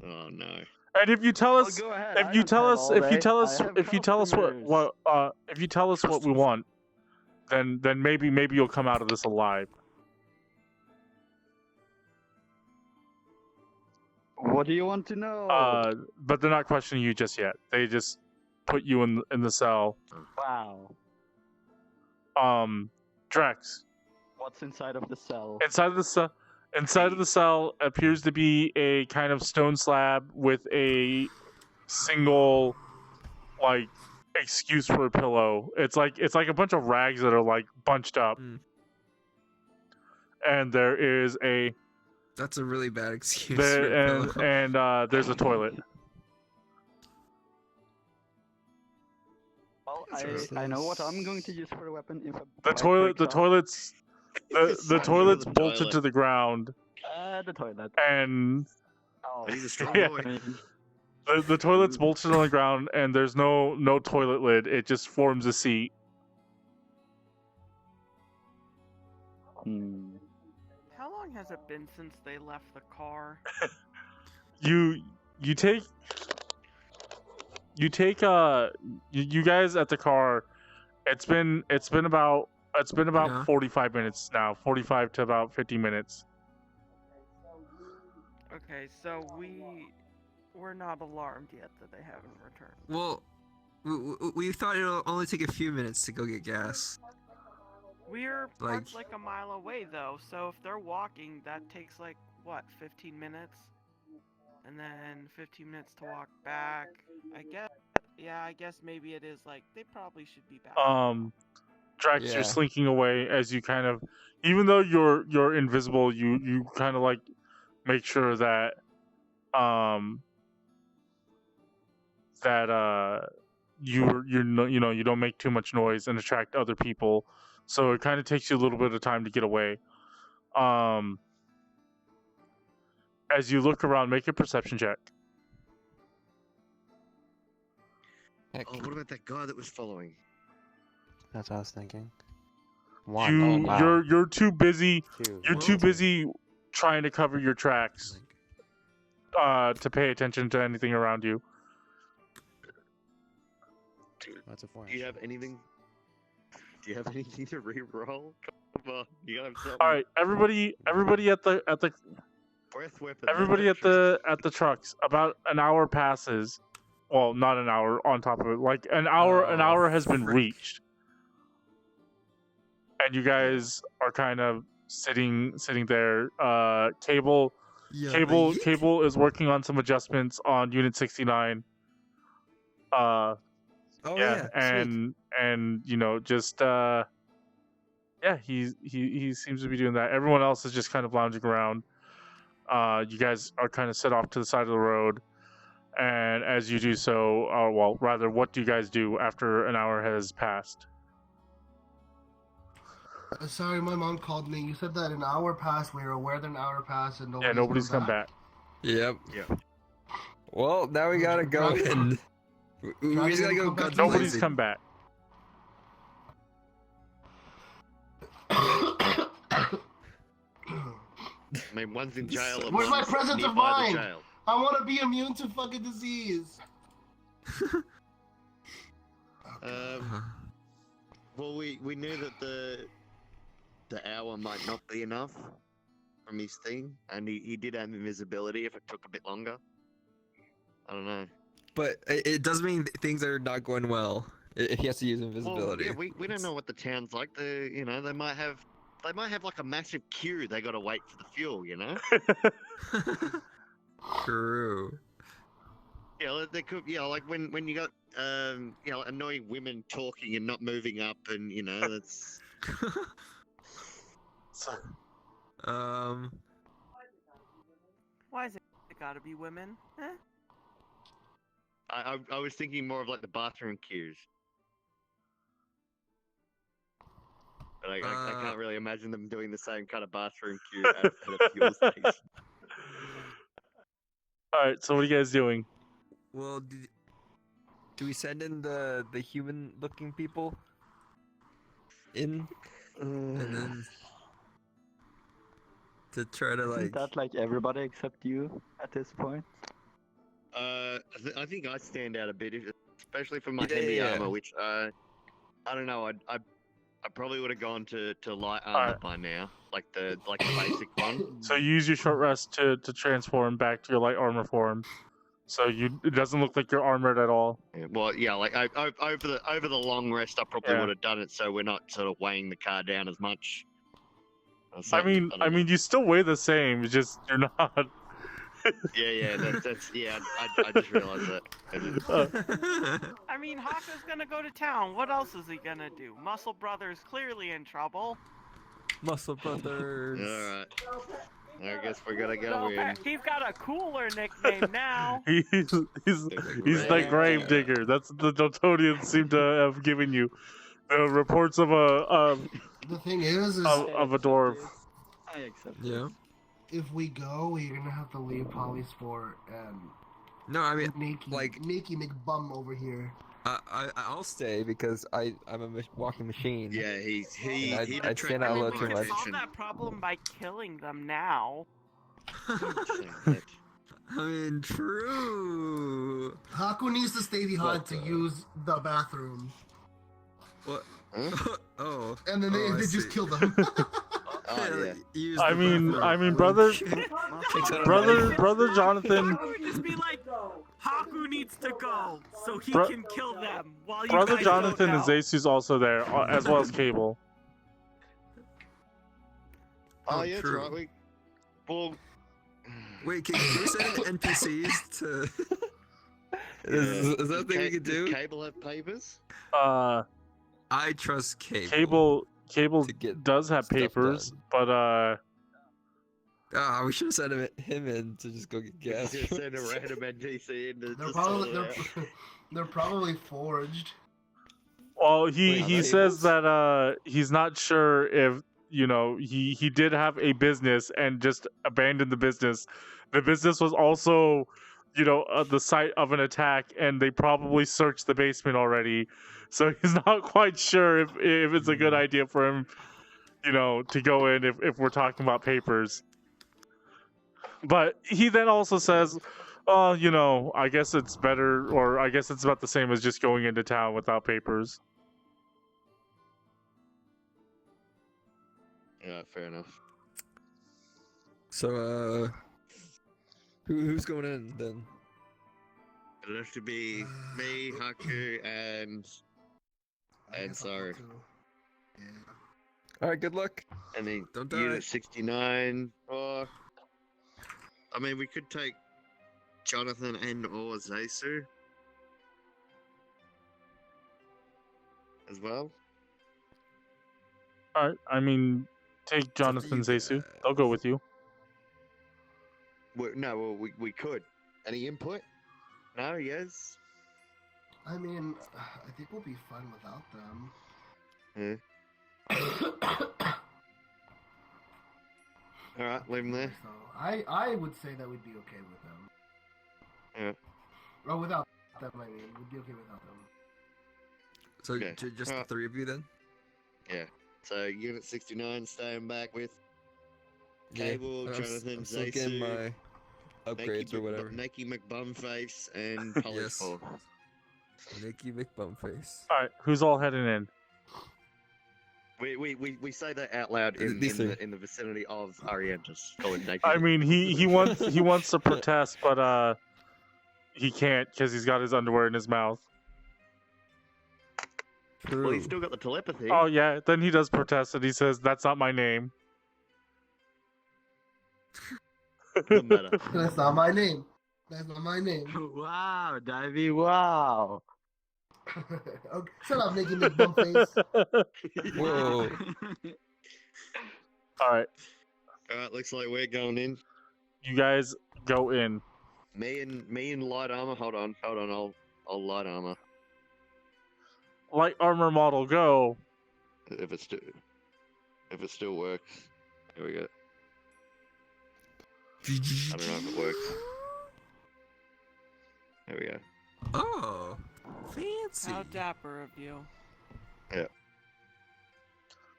Oh no. And if you tell Oh, us go ahead. if I you don't tell have us all if you day. tell I us have if you tell us customers. if you tell us what we want, then maybe you'll come out of this alive. What do you want to know? But they're not questioning you just yet. They just put you in the cell. Wow. Drax. What's inside of the cell? Inside of the cell appears to be a kind of stone slab with a single like excuse for a pillow. It's like a bunch of rags that are like bunched up. Mm. And there is a That's a really bad excuse. for a pillow. and there's a toilet. Well, That's I know what I'm going to use for a weapon if a The bike toilet breaks the off. toilet's The bolted toilet. to the ground The toilet. and Oh, He's a strong Yeah. boy. the toilet's bolted on the ground and there's no toilet lid. It just forms a seat. How long has it been since they left the car? You take you guys at the car. It's been about Yeah. 45 minutes now, 45 to about 50 minutes. Okay, so we we're not alarmed yet that they haven't returned. Well, we thought it'll only take a few minutes to go get gas. We're Like- parked like a mile away though, so if they're walking, that takes like what, 15 minutes? And then 15 minutes to walk back. I guess maybe it is like they probably should be back. Drax, Yeah. you're slinking away as you kind of, even though you're invisible, you kind of like make sure that you don't make too much noise and attract other people. So it kind of takes you a little bit of time to get away. As you look around, make a perception check. Heck, Oh, what about that guy that was following? that's what I was thinking. One. Oh, wow. You're too busy. Two. You're too busy trying to cover your tracks to pay attention to anything around you. That's a 4. Do you have anything? Do you have anything to re-roll? Come on, you gotta have something. All right, everybody at the Breath weapon. everybody at the trucks. About an hour passes. Well, not an hour on top of it. Like an hour has been frick. reached, and you guys are kind of sitting there. Cable is working on some adjustments on Unit 69. Oh yeah. and you know, just he seems to be doing that. Everyone else is just kind of lounging around. You guys are kind of set off to the side of the road, and as you do so, well, rather, what do you guys do after an hour has passed? Sorry, my mom called me. You said that an hour passed. We were aware that an hour passed, and Nobody's come back. Yep. Yeah. Well, now we gotta go in. We just gotta go. guns Nobody's blazing. come back. I mean, one's in jail. And Where's my one's presence of nearby the mind? jail. I want to be immune to fucking disease. Well, we knew that the hour might not be enough from his thing, and he did have invisibility if it took a bit longer. I don't know. But it does mean things are not going well if he has to use invisibility. Well, yeah, we don't know what the town's like. They might have like a massive queue. They got to wait for the fuel. You know. True. Yeah, they could. Yeah, like when you got annoying women talking and not moving up, and that's. Why is it gotta be women? Eh? I was thinking more of like the bathroom queues. But I can't really imagine them doing the same kind of bathroom queue at a fuel station. Alright, so what are you guys doing? Well, do we send in the human-looking people in, and then to try to Isn't that like everybody except you at this point? I think I stand out a bit, especially for my Yeah, heavy yeah. armor, which I don't know. I probably would have gone to light armor Alright. by now, like the basic one. So you use your short rest to transform back to your light armor form. So it doesn't look like you're armored at all. Yeah, well, yeah, like over the long rest, I probably Yeah. would have done it, so we're not sort of weighing the car down as much. I mean, you still weigh the same. It's just you're not. Yeah, that's yeah. I just realized that. I mean, Hakku's gonna go to town. What else is he gonna do? Muscle Brother's clearly in trouble. Muscle Brothers. All right. I guess we're gonna go So, in. he's got a cooler nickname now. He's the grave digger. That's the Dultonians seem to have given you. The reports of a The thing is of a dwarf. I accept. Yeah. if we go, we're gonna have to leave Polysport and No, I mean, Nakey McBum over here. I'll stay because I'm a walking machine. Yeah, he I'd attract stand out a I mean, little we too can much. solve that problem by killing them now. I mean, true. Hakku needs to stay behind But, to use the bathroom. What? Huh? Oh. And then Oh, I they just see. kill them. Oh, yeah. Use I the mean, bathroom. brother, Takes out a brother Jonathan. I would just be like, needs to go so he Bro- can kill them while you Brother guys Jonathan don't and know. Zesu's also there, as well as Cable. Oh, Oh, yeah, true. that's right. Well, Wait, can we send in NPCs to? Is that a thing we could does do? Cable have papers? I trust Cable. Cable to get does have stuff papers, done. but Ah, we should have sent him in to just go get gas. Just send a random NPC in to They're just probably sort it out. they're probably forged. well, Wait, he are they says tables? that he's not sure if he did have a business and just abandoned the business. The business was also the site of an attack, and they probably searched the basement already. So he's not quite sure if it's a good idea for him, to go in if we're talking about papers. But he then also says, I guess it's better, or I guess it's about the same as just going into town without papers. Yeah, fair enough. So, who's going in then? It'll have to be me, Hakku, and I guess I'll Saru. go too. Yeah. All right, good luck. And then Don't die. Unit 69. Or, I mean, we could take Jonathan and or Zesu as well. All right, I mean, take up to Jonathan you Zesu. guys. They'll go with you. We could. Any input? No, yes. I mean, I think we'll be fine without them. Yeah. All right, leave him there. So I would say that we'd be okay with them. Yeah. Or without them, I mean, we'd be okay without them. So Okay. just the three of you then? Yeah. So Unit 69 staying back with Yeah, Cable, Jonathan, I'm still getting Zesu, my upgrades or whatever. Nikki McBumface, and Yes. Polyspore. Nikki McBumface. All right, who's all heading in? We say that out loud in These three. the vicinity of Arientis. Oh, and Nikki. I mean, he wants to protest, but he can't because he's got his underwear in his mouth. True. Well, he's still got the telepathy. Oh yeah, then he does protest and he says, "That's not my name." Doesn't matter. That's not my name. That's not my name. Wow, Dyabie, wow. Okay, shut up, Nicky McBumface. Whoa. All right, All right, looks like we're going in. you guys go in. Me and light armor. Hold on. I'll light armor Light armor model, go. if it still works. Here we go. I don't know if it works. There we go. Oh, fancy. How dapper of you.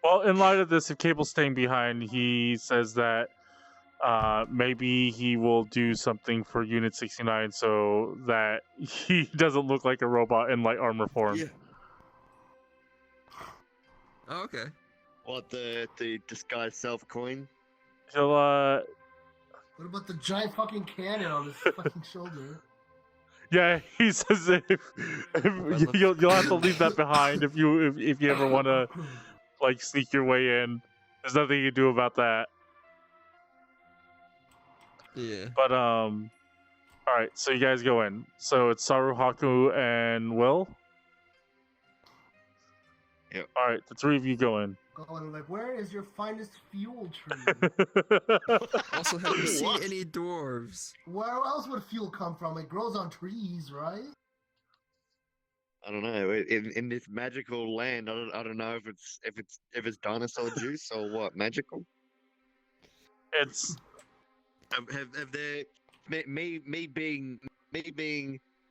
Well, in light of this, if Cable's staying behind, he says that maybe he will do something for Unit 69 so that he doesn't look like a robot in light armor form. Yeah. Oh, okay. What the disguised self coin? He'll What about the giant fucking cannon on his fucking shoulder? yeah, he says if you'll have to leave that behind if you ever want to like sneak your way in. There's nothing you can do about that. Yeah. But all right, so you guys go in. So it's Saru, Hakku, and Will. Yep. All right, the three of you go in. Going like, where is your finest fuel tree? Also, have you seen What? any dwarves? Where else would fuel come from? It grows on trees, right? I don't know. In this magical land, I don't know if it's dinosaur juice or what magical. It's Have there me being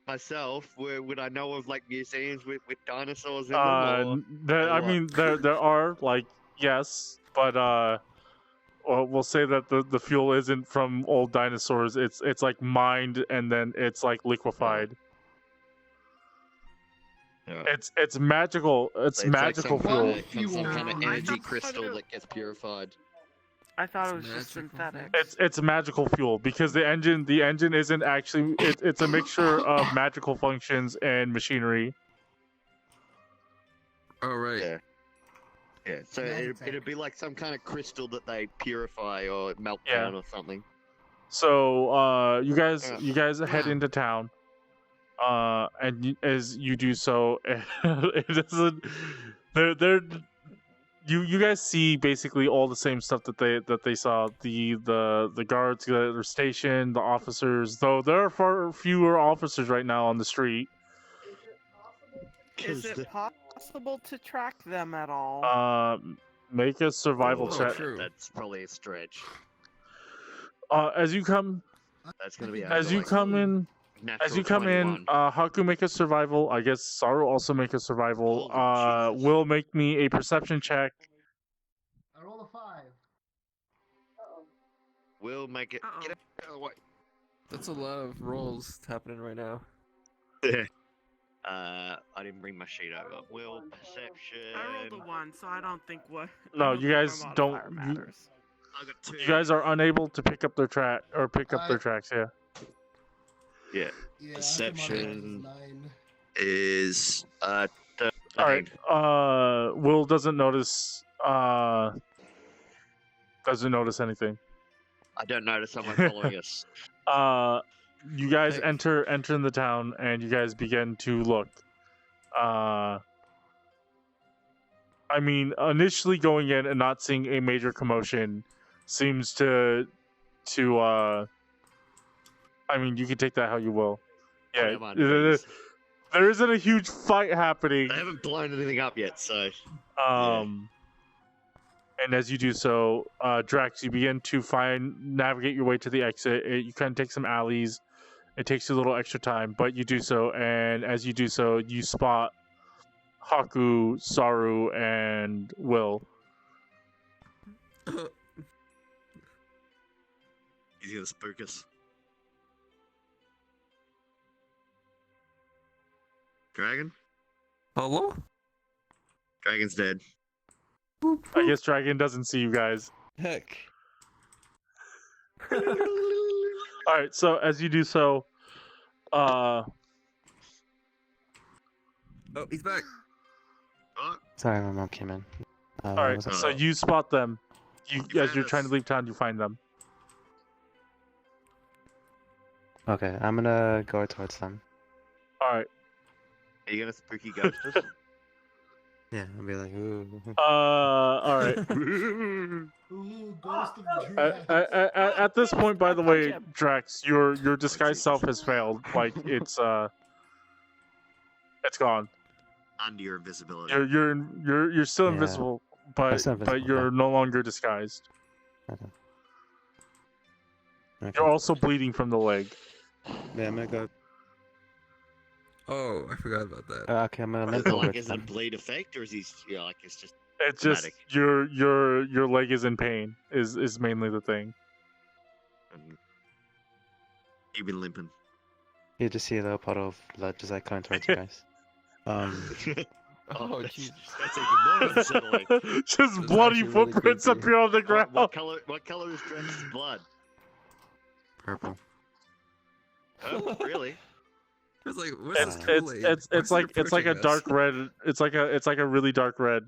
myself? Would I know of like museums with dinosaurs in them? Or, I what? mean there are like yes, but well, we'll say that the fuel isn't from old dinosaurs. It's like mined and then it's like liquefied. Yeah. It's magical. It's It's like magical some fuel. Kind of, some kind of Fuel. energy I crystal thought it- that gets purified. I thought it It's was just magical synthetic. things? It's magical fuel because the engine isn't actually it's a mixture of magical functions and machinery. Oh right. Yeah. Yeah, so Magitech. it'd be like some kind of crystal that they purify or melt Yeah. down or something. So you guys Yeah. head Yeah. into town. As you do so, it doesn't. They're you guys see basically all the same stuff that they saw. The guards that are stationed, the officers. Though there are far fewer officers right now on the street. Is it possible to track them at all? Make a survival Oh, check. true. That's probably a stretch. As you come That's gonna be as you like come in. natural As you come 21. in, Hakku make a survival. I guess Saru also make a survival. Holy Jesus. Will make me a perception check. I rolled a 5. We'll make it. Uh-oh. Get out of the way. That's a lot of rolls happening right now. I didn't bring my sheet over. Will, perception. I rolled a 1, so I don't think what. I No, don't you think my guys don't- modifier you- matters. I got 2. You guys are unable to pick up their track or pick up their I- tracks. Yeah. Yeah. Yeah, Perception. 9. Is 13. All right. Will doesn't notice. Doesn't notice anything. I don't notice someone following us. You guys Thanks. enter in the town and you guys begin to look. I mean, initially going in and not seeing a major commotion seems to I mean, you can take that how you will. Yeah, Come on, please. there isn't a huge fight happening. They haven't blown anything up yet, so. And as you do so, Drax, you begin to navigate your way to the exit. You kind of take some alleys. It takes you a little extra time, but you do so. And as you do so, you spot Hakku, Saru, and Will. He's gonna spook us. Dragon? Hello? Dragon's dead. I guess Dragon doesn't see you guys. Heck. All right, so as you do so, Oh, he's back. Oh, Sorry, my mom came in. all What right, was that? so you spot them. You As found you're trying to us. leave town, you find them. Okay, I'm gonna go towards them. All right. are you gonna spooky ghost us? Yeah, I'll be like, ooh. All right. Ooh, Ghost of Drax. At this point, by the way, Jim. Drax, your disguised self has failed. Like it's gone. Under your invisibility. You're still Yeah. invisible, I'm but still invisible, you're yeah. no longer disguised. Okay. Okay. You're also bleeding from the leg. Yeah, I'm gonna go. Oh, I forgot about that. Okay, I'm gonna Is limp it over like, to is it a them. bleed effect, or is he, like, it's just. It's just Dramatic. your leg is in pain. Is mainly the thing. You've been limping. You just see a little puddle of blood just like coming towards you guys. Oh, that's, Jesus. that's even more unsettling. Just That's bloody actually really footprints creepy. appear on the ground. What color is Drax's blood? Purple. Oh, really? It's like, what's It's this it's Kool-Aid? it's Why it's is it like it's like a approaching dark us? red. It's like a really dark red.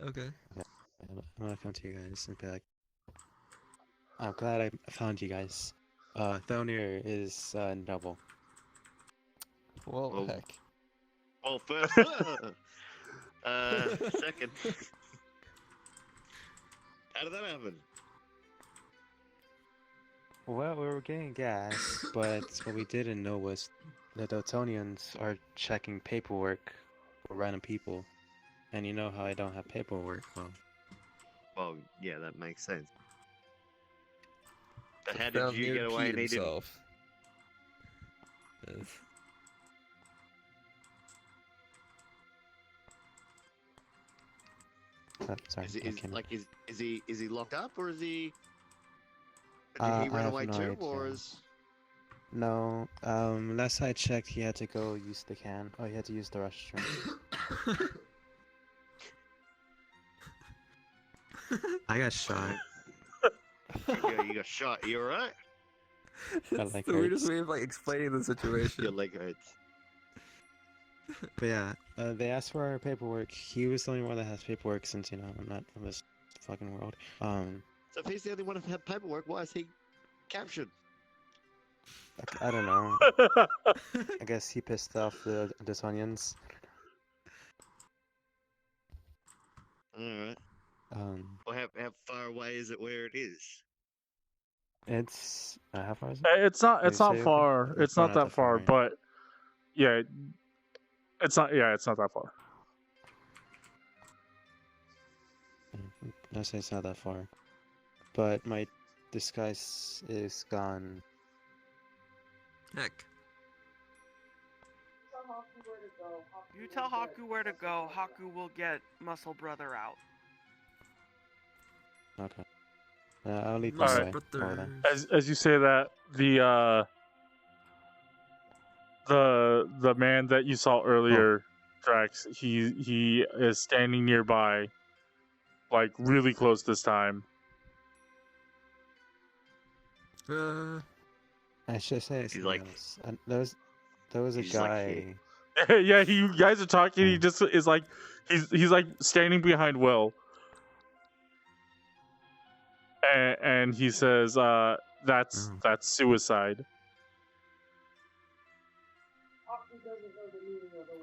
Okay. I'm gonna come to you guys and be like, I'm glad I found you guys. Thelnier is noble. Well, Oh. heck. Well, first. Second. How did that happen? Well, we were getting gas, but what we didn't know was the Dultonians are checking paperwork for random people. And you know how I don't have paperwork, well. Well, yeah, that makes sense. But So how did you Thelnier get away peed and he didn't? himself. Yes. Sorry, Is, I is came in. like is he locked up, or is he? Did I he run have away no too, or idea. is? No, last I checked, he had to go use the can. Oh, he had to use the restroom. I got shot. You got shot. You alright? That's leg the weirdest hurts. way of like explaining the Your situation. leg hurts. But yeah, they asked for our paperwork. He was the only one that has paperwork since, you know, I'm not from this fucking world. So if he's the only one who had paperwork, why is he captured? I don't know. I guess he pissed off the Dultonians. Alright. Well, how far away is it where it is? It's how far is it? It's not. Did It's you not say okay? far. It's not that far. yeah. But yeah, it's not. Yeah, it's not that far. I say it's not that far. But my disguise is gone. Heck. You tell Hakku where to go. Hakku will get Muscle Brother out. Okay. I'll lead All the right. way. Over there. As you say that, the man that you saw earlier, Drax, he is standing nearby, like really close this time. I should say He's something like- else. There was a he's like guy. here. Yeah, you guys are talking. He just is like he's like standing behind Will, and he says, "That's suicide."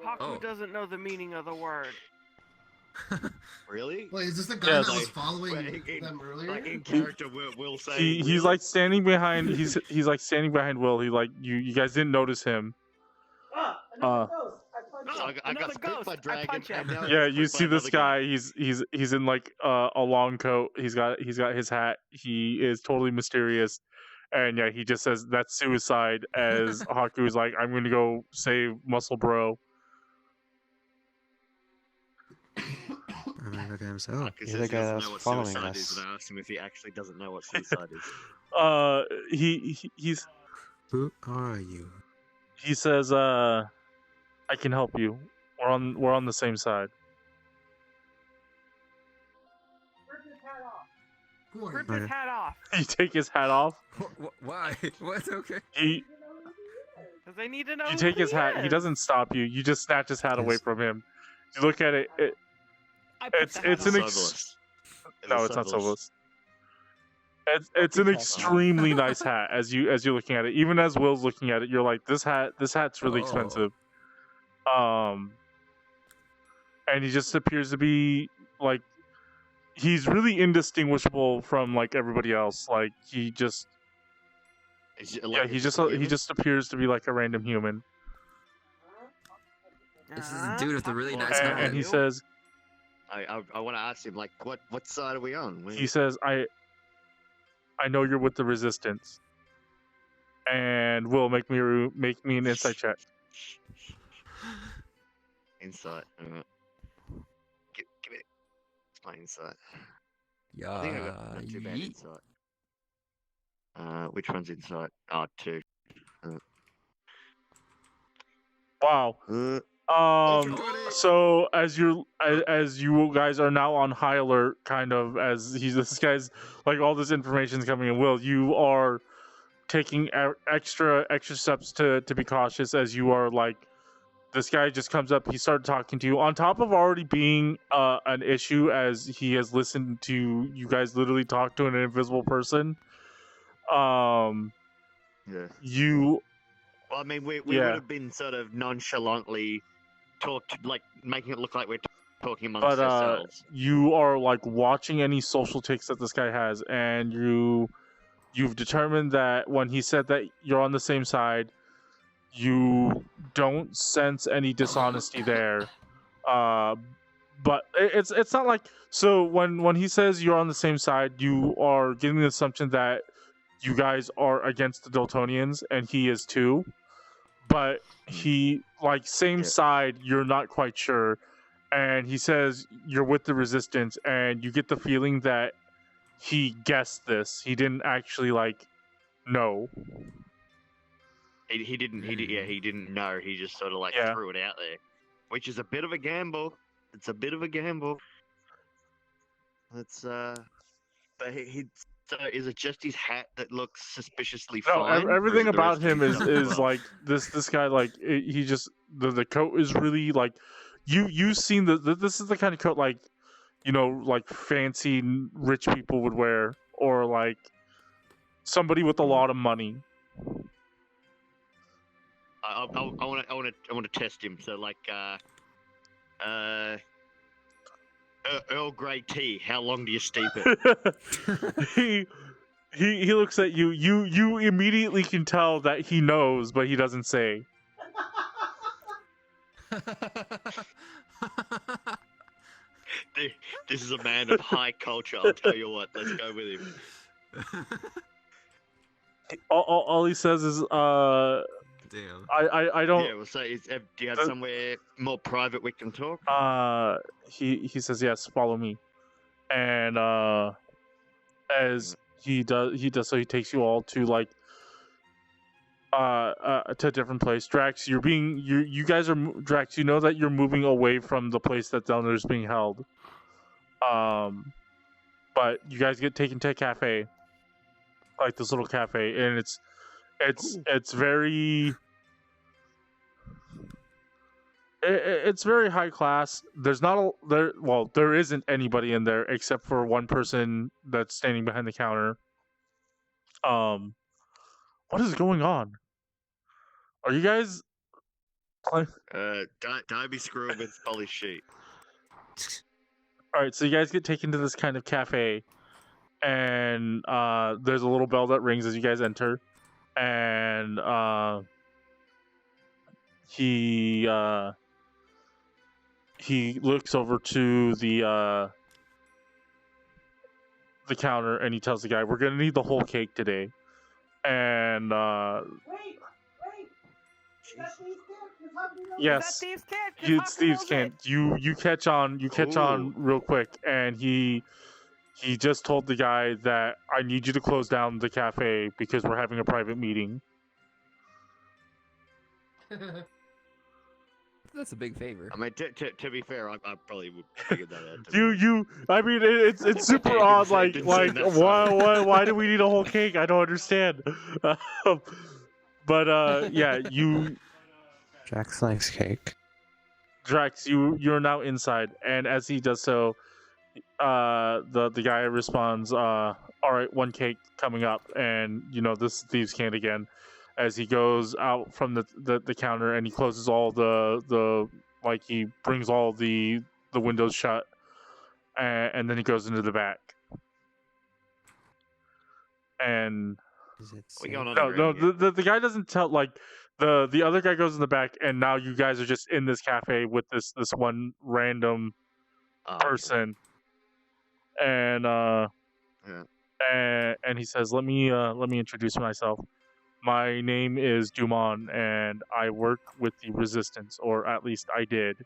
Hakku Oh. doesn't know the meaning of the word. Really? Wait, is this the guy Yeah, that was like- following in- them earlier? Like in character, we'll say. He's really? like standing behind. He's like standing behind Will. He like you guys didn't notice him. So I got Another split ghost. by I dragon. punch him. and now I Yeah, got you split by see this another guy. He's in like a long coat. He's got his hat. He is totally mysterious, and yeah, he just says that's suicide. As Haku is like, I'm gonna go save Muscle Bro. I mean, look at himself. Marcus You're says the he guy that doesn't was know what following suicide is, us. and I asked him if he actually doesn't know what suicide is. He's Who are you? he says, I can help you. We're on the same side. Who are Rip you? his hat off. You take his hat off. Why? What? Okay. He Because they need to know You who take his hat. He is. doesn't stop you. You just snatch his hat away Yes. from him. You look at it. I put It's the hat it's on. an Sobolus. no, it's not Sobolus. It's an extremely nice hat. As you're looking at it, even as Will's looking at it, you're like, this hat's really Oh. expensive. And he just appears to be like, he's really indistinguishable from like everybody else. Like he just he just appears to be like a random human. This is a dude with a really nice And, hat. and he says, I want to ask him, like, what side are we on? he says, I know you're with the Resistance, and Will make me an insight check. Insight. Alright. Give it. It's my insight. I think I got not too bad yeet. insight. Which one's insight? Oh, 2. Wow. So as you guys are now on high alert, kind of as this guy's like all this information's coming in. Will, you are taking extra steps to be cautious as you are like, this guy just comes up. He started talking to you on top of already being an issue as he has listened to you guys literally talk to an invisible person. Yeah. You Well, I mean, we Yeah. would have been sort of nonchalantly making it look like we're talking amongst but ourselves. you are like watching any social ticks that this guy has, and you've determined that when he said that you're on the same side, you don't sense any dishonesty there. But it's not like, so when he says you're on the same side, you are getting the assumption that you guys are against the Dultonians and he is too. But he, like, same Yeah. side, you're not quite sure. And he says you're with the Resistance, and you get the feeling that he guessed this. He didn't actually like know. He didn't know. He just sort of like Yeah. threw it out there, which is a bit of a gamble. It's a bit of a gamble. That's But so is it just his hat that looks suspiciously No, fine? or is everything it the about rest of him his is stuff as well? like this guy like he just the coat is really like you've seen this is the kind of coat like like fancy rich people would wear, or like somebody with a lot of money. I want to test him. So like Earl Grey tea. How long do you steep it? he looks at you. You immediately can tell that he knows, but he doesn't say. This is a man of high culture. I'll tell you what. Let's go with him. All he says is Damn. I don't. Yeah, well, so do you have somewhere more private we can talk? He says yes, follow me, and as he does so, he takes you all to like to a different place. Drax, you guys are Drax. You know that you're moving away from the place that Thelnier is being held. But you guys get taken to a cafe, like this little cafe, and it's very. It's very high class. There's not there isn't anybody in there except for one person that's standing behind the counter. What is going on? Are you guys? Dyabie screwing with Spoly's sheet. All right, so you guys get taken to this kind of cafe, and there's a little bell that rings as you guys enter, and he looks over to the counter and he tells the guy, "We're gonna need the whole cake today." And Wait! yes, it's Steve's can. You catch on real quick, and he just told the guy that I need you to close down the cafe because we're having a private meeting. That's a big favor. I mean, to be fair, I probably would figure that out. I mean, it's super odd. Like why do we need a whole cake? I don't understand. But yeah, Drax likes cake. Drax, you're now inside, and as he does so, the guy responds, "All right, one cake coming up," and this is Thieves' Cant again. As he goes out from the counter and he closes all the like he brings all the windows shut, and then he goes into the back. And Is it We going on no, the guy doesn't tell. Like the other guy goes in the back, and now you guys are just in this cafe with this one random person, and and he says, let me introduce myself. My name is Dumont, and I work with the Resistance, or at least I did.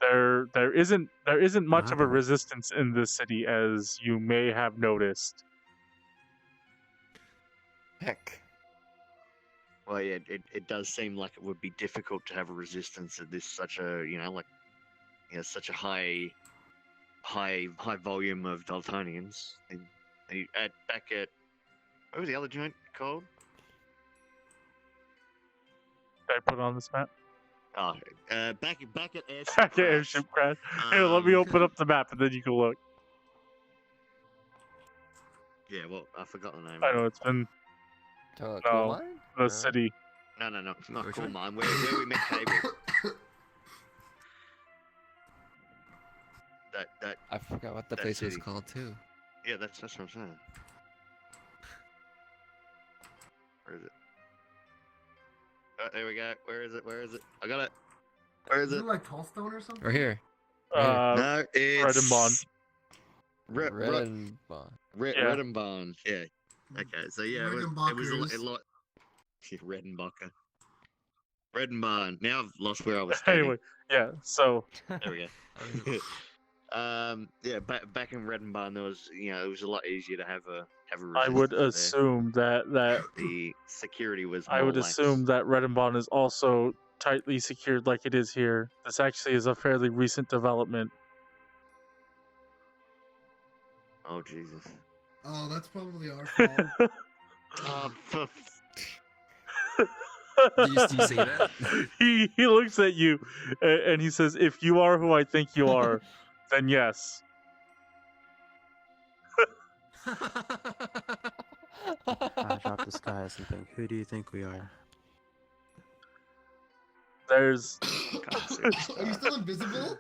There isn't much of a resistance in this city, as you may have noticed. Heck. Well, yeah, it does seem like it would be difficult to have a resistance at this such a such a high volume of Dultonians. Back at what was the other joint called? Did I put it on this map? Oh, back at Airship. Back at Crash. Airship Crash. Here, let me open up the map and then you can look. Yeah, well, I forgot the name. I know it's been Coal no mine? the city. No, it's not Which Cool one? Mine. Where we met Cable. that I forgot what the that place was city. called too. Yeah, that's what I'm saying. Where is it? Oh, there we go. Where is it? I got it. Where is Is it? it like Tollstone or something? Or here. No, it's Red and Bond. Red and Bond. Yeah. Red and Bond. Yeah. Okay, so yeah, it was Redenbacher's. a lot. Redenbacher. Red and Bond. Now I've lost where I was standing. Anyway, yeah. So There we go. Yeah, back in Red and Barn, there was, it was a lot easier to have a I would resistance there. assume that The security was. I would more lax. assume that Red and Bond is also tightly secured like it is here. This actually is a fairly recent development. Oh Jesus. Oh, that's probably our fault. Did you say that? He looks at you and he says, "If you are who I think you are, then yes." I drop this guy and think, who do you think we are? There's Are you still invisible?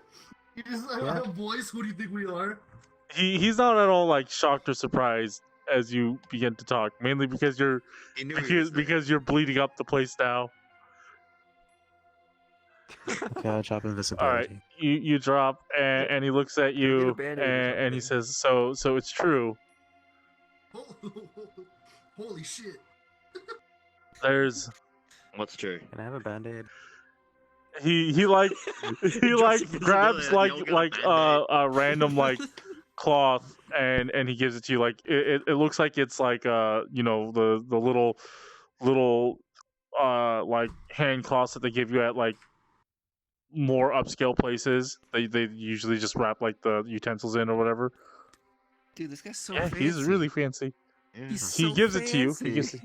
You just have a voice. Who do you think we are? he's not at all like shocked or surprised as you begin to talk, mainly because you're you're bleeding up the place now. Okay, I'll drop invisibility. All right, you drop, and he looks at you, and he says, "So it's true. Holy shit! There's What's true? Can I have a band-aid? he like grabs a random like cloth and he gives it to you. Like it looks like it's like you know the little like hand cloths that they give you at like more upscale places. They usually just wrap like the utensils in or whatever. Dude, this guy's so Yeah, fancy. he's really fancy. Yeah. He's He so gives it to you. He fancy. gives it.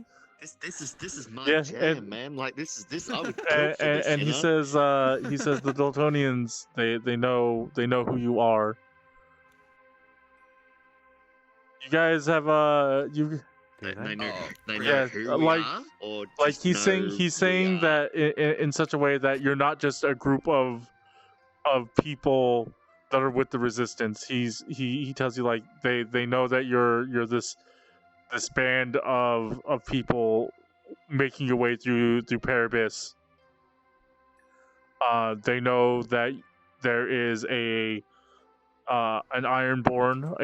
This is my Yeah, jam, man. Like this is I would kill And, for this, and you he know? says the Dultonians they know who you are. You guys have you They know yeah, who we like- are, or like just he's saying know we are? that in such a way that you're not just a group of people that are with the resistance. He tells you like they know that you're this band of people making your way through Paribus. They know that there is an Ironborn,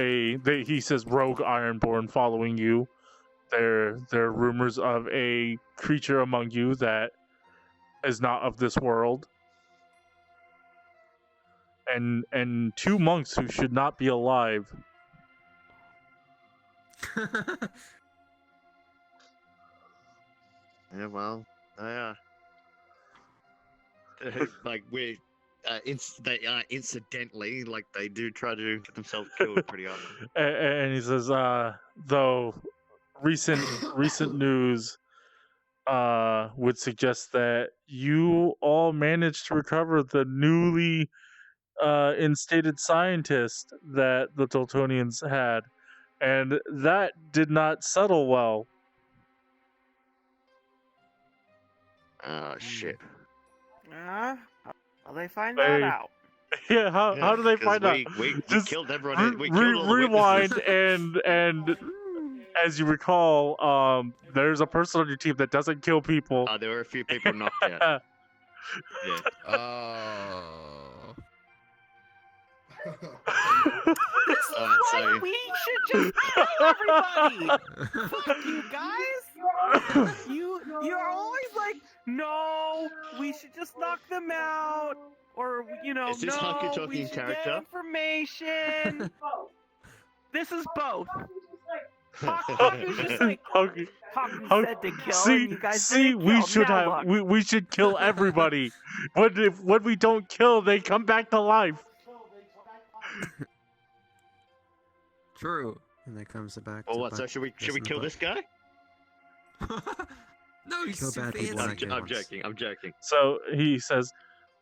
he says rogue Ironborn following you. There are rumors of a creature among you that is not of this world. And 2 monks who should not be alive. Yeah, well, yeah. Like they are incidentally, like they do try to get themselves killed pretty often. And he says, though recent news would suggest that you all managed to recover the newly instated scientist that the Dultonians had, and that did not settle well. Oh shit. How they find that out? Yeah, how do they 'Cause find out? we Just killed everyone. We killed all the rewind witnesses. and as you recall, there's a person on your team that doesn't kill people. There were a few people knocked out. Yeah. Oh. So We should just kill everybody. Fuck you guys. You're always like, no, we should just knock them out, or Is this Hakku no, talking we in should character? get information. This is both. Hakku's just like, Hakku said to kill, and you guys didn't we kill. should Now have look. we should kill everybody. When we don't kill, they come back to life. True. And that comes back. Well, to what? So bite should we us in the kill butt. this guy? No, he's Kill too bad people fancy. like it. I'm joking. I'm joking. So he says,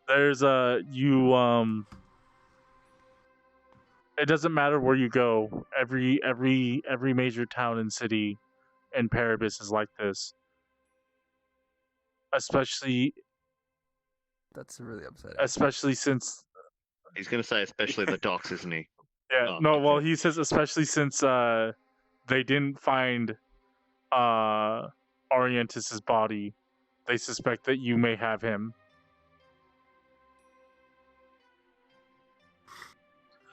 "There's It doesn't matter where you go. Every major town and city in Paribus is like this. Especially That's really upsetting. since He's gonna say especially the docks, isn't he? yeah Oh, no well okay. he says especially since they didn't find Orientus's body. They suspect that you may have him."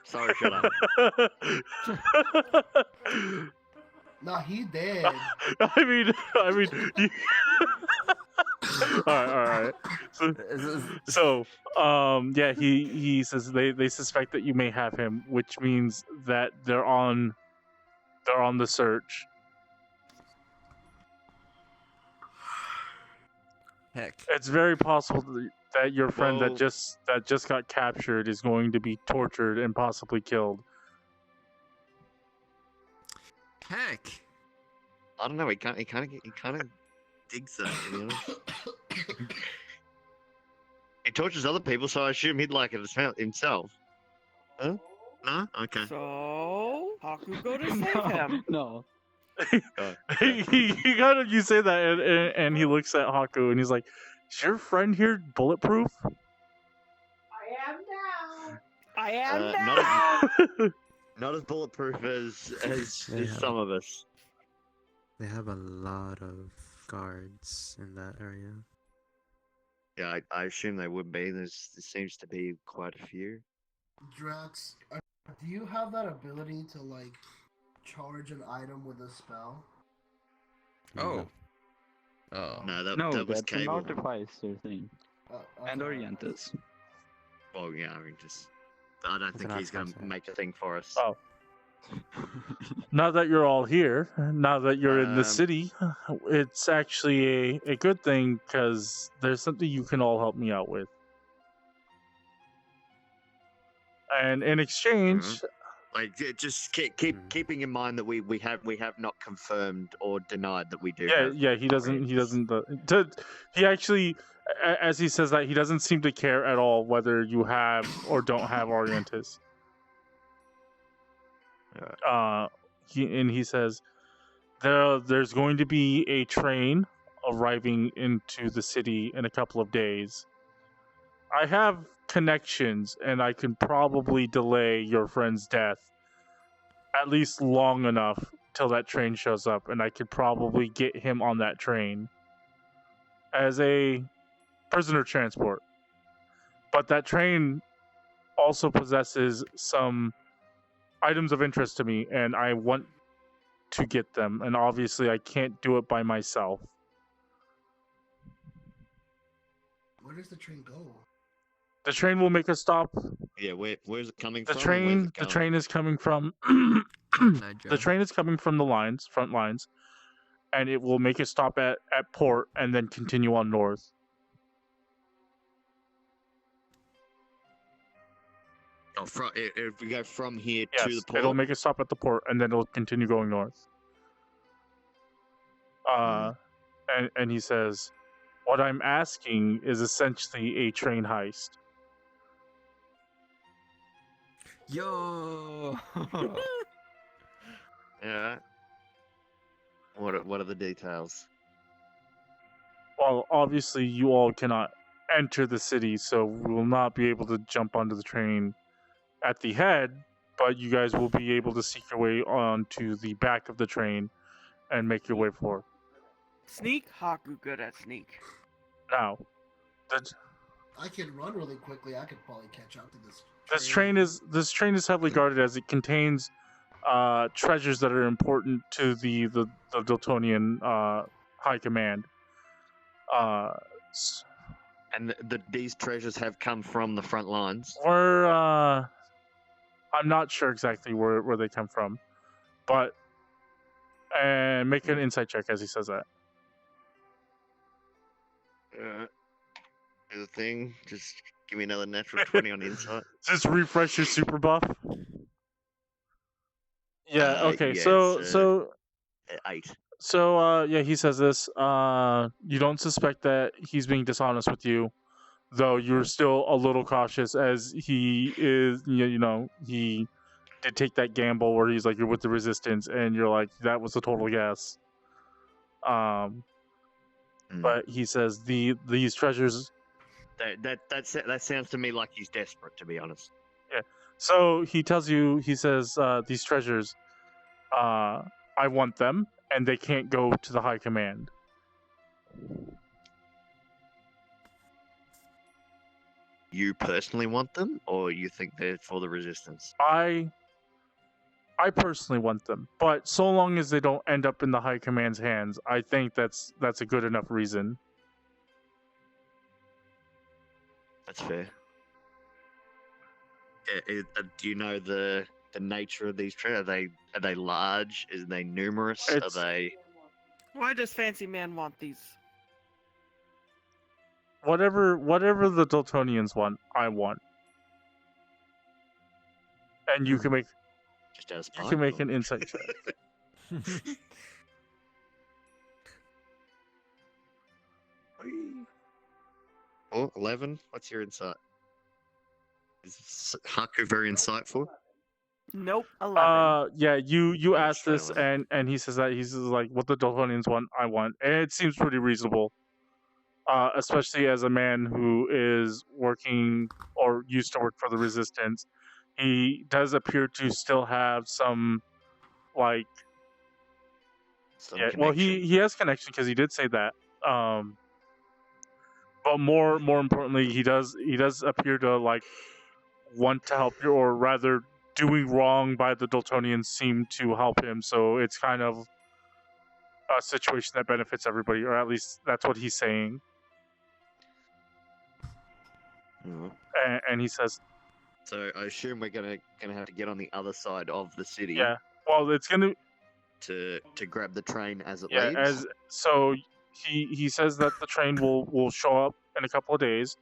Sorry, shut up. Nah, he dead. I mean, you... all right. So, yeah, he says they suspect that you may have him, which means that they're on the search. Heck. It's very possible that your friend Well- that just got captured is going to be tortured and possibly killed. Heck. I don't know. He kind of digs that. To be honest, he tortures other people, so I assume he'd like it himself. Huh? No? Okay. So Hakku go to save him. No. He kind of you say that and he looks at Hakku and he's like, "Is your friend here bulletproof?" I am not now. Not as bulletproof as Yeah. some of us. They have a lot of guards in that area. Yeah, I assume they would be. There seems to be quite a few. Drax, do you have that ability to like charge an item with a spell? Oh. Oh. No, that No, was that's an Cable. artificer thing. And Okay. Orientus. Well, yeah, I mean, I don't It's think an he's going to artificer. make a thing for us. Oh. Now that you're all here, now that you're in the city, it's actually a good thing because there's something you can all help me out with. And in exchange, Like, just Mhm. keeping in mind that we have not confirmed or denied that we do. yeah, have yeah, he doesn't. He friends. doesn't. He actually, as he says that, he doesn't seem to care at all whether you have or don't have Orientis. He says there's going to be a train arriving into the city in a couple of days. I have connections, and I can probably delay your friend's death at least long enough till that train shows up, and I could probably get him on that train as a prisoner transport. But that train also possesses some items of interest to me, and I want to get them, and obviously I can't do it by myself. Where does the train go? The train will make a stop. Yeah, where's it coming The from? and where's train, it the going? train is coming from. Niger. The train is coming from the front lines, and it will make a stop at port and then continue on north. Oh, if we go from here Yes, to the port. it'll make a stop at the port and then it'll continue going north. And he says, "What I'm asking is essentially a train heist." Yo. Yeah. What are the details? Well, obviously you all cannot enter the city, so we will not be able to jump onto the train at the head, but you guys will be able to seek your way onto the back of the train and make your way forward. Sneak, Hakku good at sneak. Now, I can run really quickly. I could probably catch up to this. this train is heavily guarded as it contains treasures that are important to the Dultonian high command. And these treasures have come from the front lines. I'm not sure exactly where they come from, but make an insight check as he says that. Do the thing. Just give me another natural 20 on insight. Just refresh your super buff. Yeah. Okay. Yeah, so it's, so 8. so yeah, he says this. You don't suspect that he's being dishonest with you, though you're still a little cautious as he is. You know, he did take that gamble where he's like, "You're with the resistance," and you're like, "That was a total guess." But he says these treasures. That sounds to me like he's desperate, to be honest. Yeah. So he tells you, he says, these treasures, I want them, and they can't go to the high command. You personally want them, or you think they're for the resistance? I personally want them, but so long as they don't end up in the high command's hands, I think that's a good enough reason. That's fair. Do you know the nature of these treasures? Are they large? Are they numerous? Are It's- they? Why does Fancy Man want these? whatever the Dultonians want, I want. And you can make Just as an insight check. Oh, 11. What's your insight? Is Hakku very insightful? Nope, 11. Yeah, you asked this, 11. and he says that he's like, what the Dultonians want, I want, and it seems pretty reasonable. Especially as a man who is working or used to work for the Resistance, he does appear to still have some, like, Some well, connection. he has connection because he did say that. But more importantly, he does appear to like want to help you, or rather, doing wrong by the Dultonians seem to help him. So it's kind of a situation that benefits everybody, or at least that's what he's saying. Mhm. And he says, So I assume we're gonna have to get on the other side of the city. yeah, well, it's gonna, To grab the train as it yeah, leaves. so he says that the train will show up in a couple of days.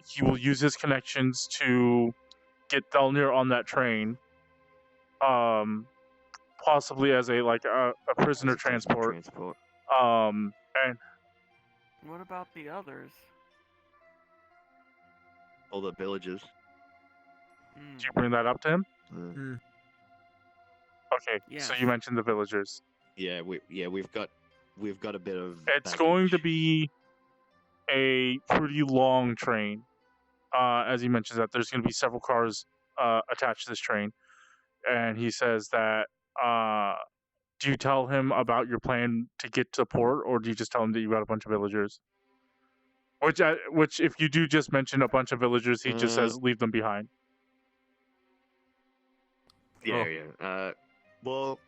He will use his connections to get Thelnier on that train. Possibly as a prisoner transport. And What about the others? All the villages. Hmm. did you bring that up to him? Mm. Okay, so Yes. you mentioned the villagers. Yeah, we've got a bit of. It's going to baggage. be a pretty long train. As he mentions that there's going to be several cars attached to this train, and he says that. Do you tell him about your plan to get to port, or do you just tell him that you got a bunch of villagers? Which, if you do just mention a bunch of villagers, he just says leave them behind. Yeah, yeah. Well,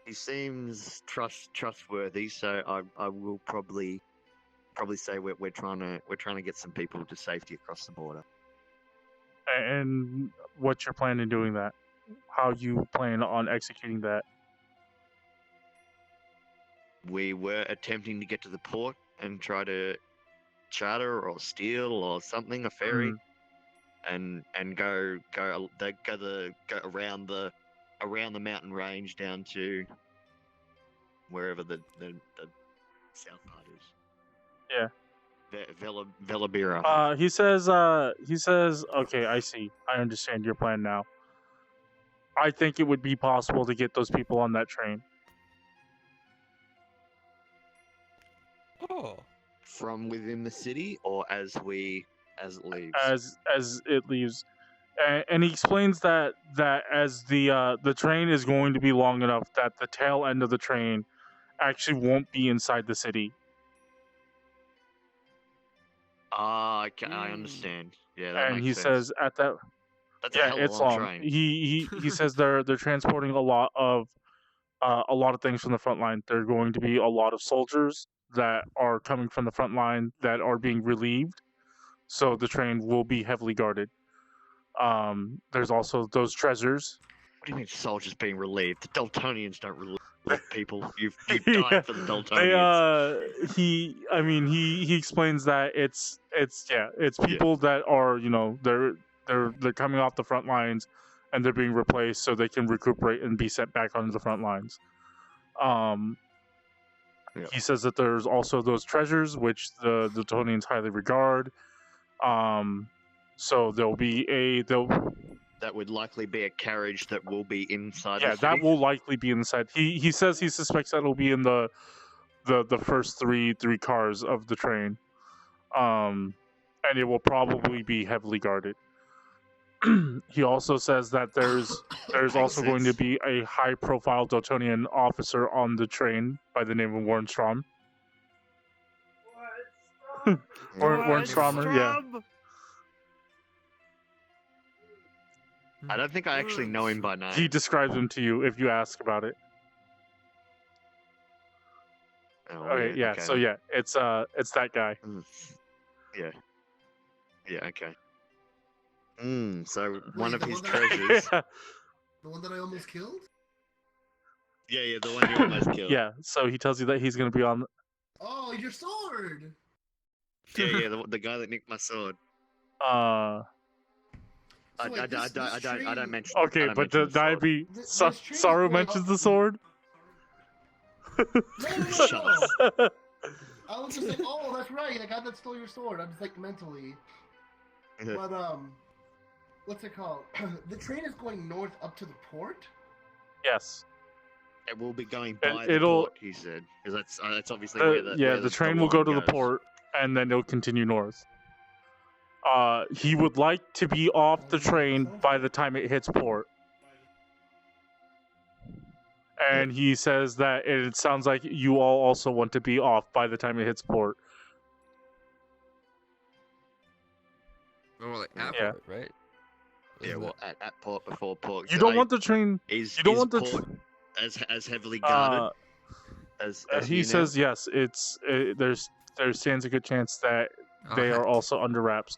he seems trustworthy, so I will probably say we're trying to get some people to safety across the border. And what's your plan in doing that? How you plan on executing that? We were attempting to get to the port and try to charter or steal or something, a ferry, and go around the mountain range down to wherever the south part is. Yeah. Velabira. He says, okay, I see. I understand your plan now. I think it would be possible to get those people on that train. Oh. From within the city, or as it leaves. As it leaves, and he explains that as the train is going to be long enough that the tail end of the train actually won't be inside the city. I understand. Yeah, that And makes he sense. says at that. That's a hell of a it's long long. train. He says they're transporting a lot of things from the front line. There are going to be a lot of soldiers that are coming from the front line that are being relieved, so the train will be heavily guarded. There's also those treasures. What do you mean soldiers being relieved? The Dultonians don't relieve people. You've Yeah, died for the Dultonians. He explains that it's people that are, they're coming off the front lines and they're being replaced so they can recuperate and be sent back onto the front lines. He says that there's also those treasures which the Dultonians highly regard. So that would likely be a carriage that will be inside. Yeah, the city. that will likely be inside. He says he suspects that it'll be in the first three cars of the train, and it will probably be heavily guarded. He also says that there's also going to be a high profile Dultonian officer on the train by the name of Warnstrom. Warnstromer, yeah. I don't think I actually know him by name. He describes him to you if you ask about it. Oh, okay, yeah. okay. So yeah, it's that guy. Yeah. Yeah. Okay. So one of the his one that I- treasures. The one that I almost killed? Yeah, the one you almost killed. Yeah. So he tells you that he's going to be on. Oh, destroyed your sword. Yeah, the guy that nicked my sword. So wait, this I tree- don't mention. Okay, I don't but the mention sword. Dyabie, This tree is Saru going mentions up- the sword. No. I was just like, oh, that's right, the guy that stole your sword. I'm just like mentally. But what's it called? The train is going north up to the port. Yes. It will be going And by the it'll- port, he said, because that's obviously where the Yeah, where the train will go to line the goes. port, and then it'll continue north. He would like to be off the train by the time it hits port. And he says that it sounds like you all also want to be off by the time it hits port. Oh, like Yeah. Apple, right? Yeah, Isn't well, at port before port. You don't want the train. Is You don't is want the. port as heavily guarded as He you says yes. There stands a good chance that they are heck. also under wraps.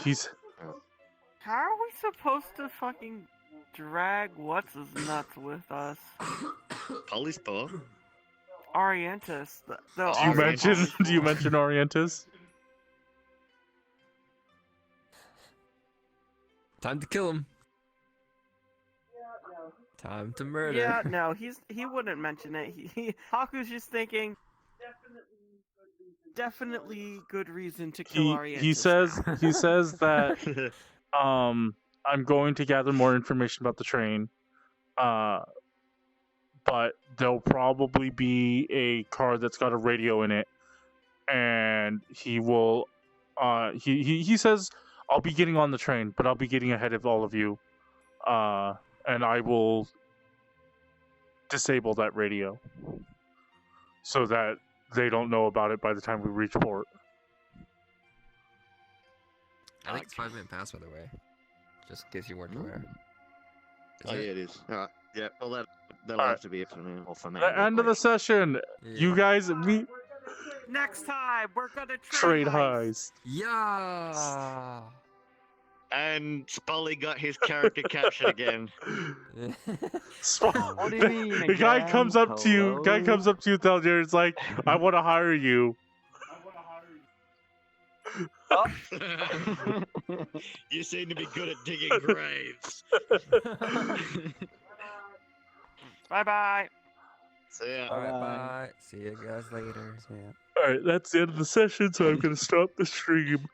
He's How are we supposed to fucking drag what's his nuts with us? Polly's port. Orientus. The do you awesome mention Polish do you boy. mention Orientus? Time to kill him. Time to murder. Yeah, no, he wouldn't mention it. Haku's just thinking. Definitely good reason to kill Orientus. He says now. he says that I'm going to gather more information about the train. But there'll probably be a car that's got a radio in it, and he will. He says I'll be getting on the train, but I'll be getting ahead of all of you, and I will disable that radio so that they don't know about it by the time we reach port. I think it's 5-minute pass, by the way. Just in case you weren't aware. Oh yeah, it is. All right. Yeah. Well, that'll All have right. to be it for now. Or for me. The end of the session. You guys meet Next time we're gonna trade heist. highs. Yeah. And Spoly got his character captured again. What do you mean? The guy again? comes up to you. Hello? Guy comes up to you, Thelnier. It's like, I want to hire you. You seem to be good at digging graves. Bye bye. So yeah. Alright, Bye. bye. See you guys later. So, yeah. All right, that's the end of the session. So I'm gonna stop the stream.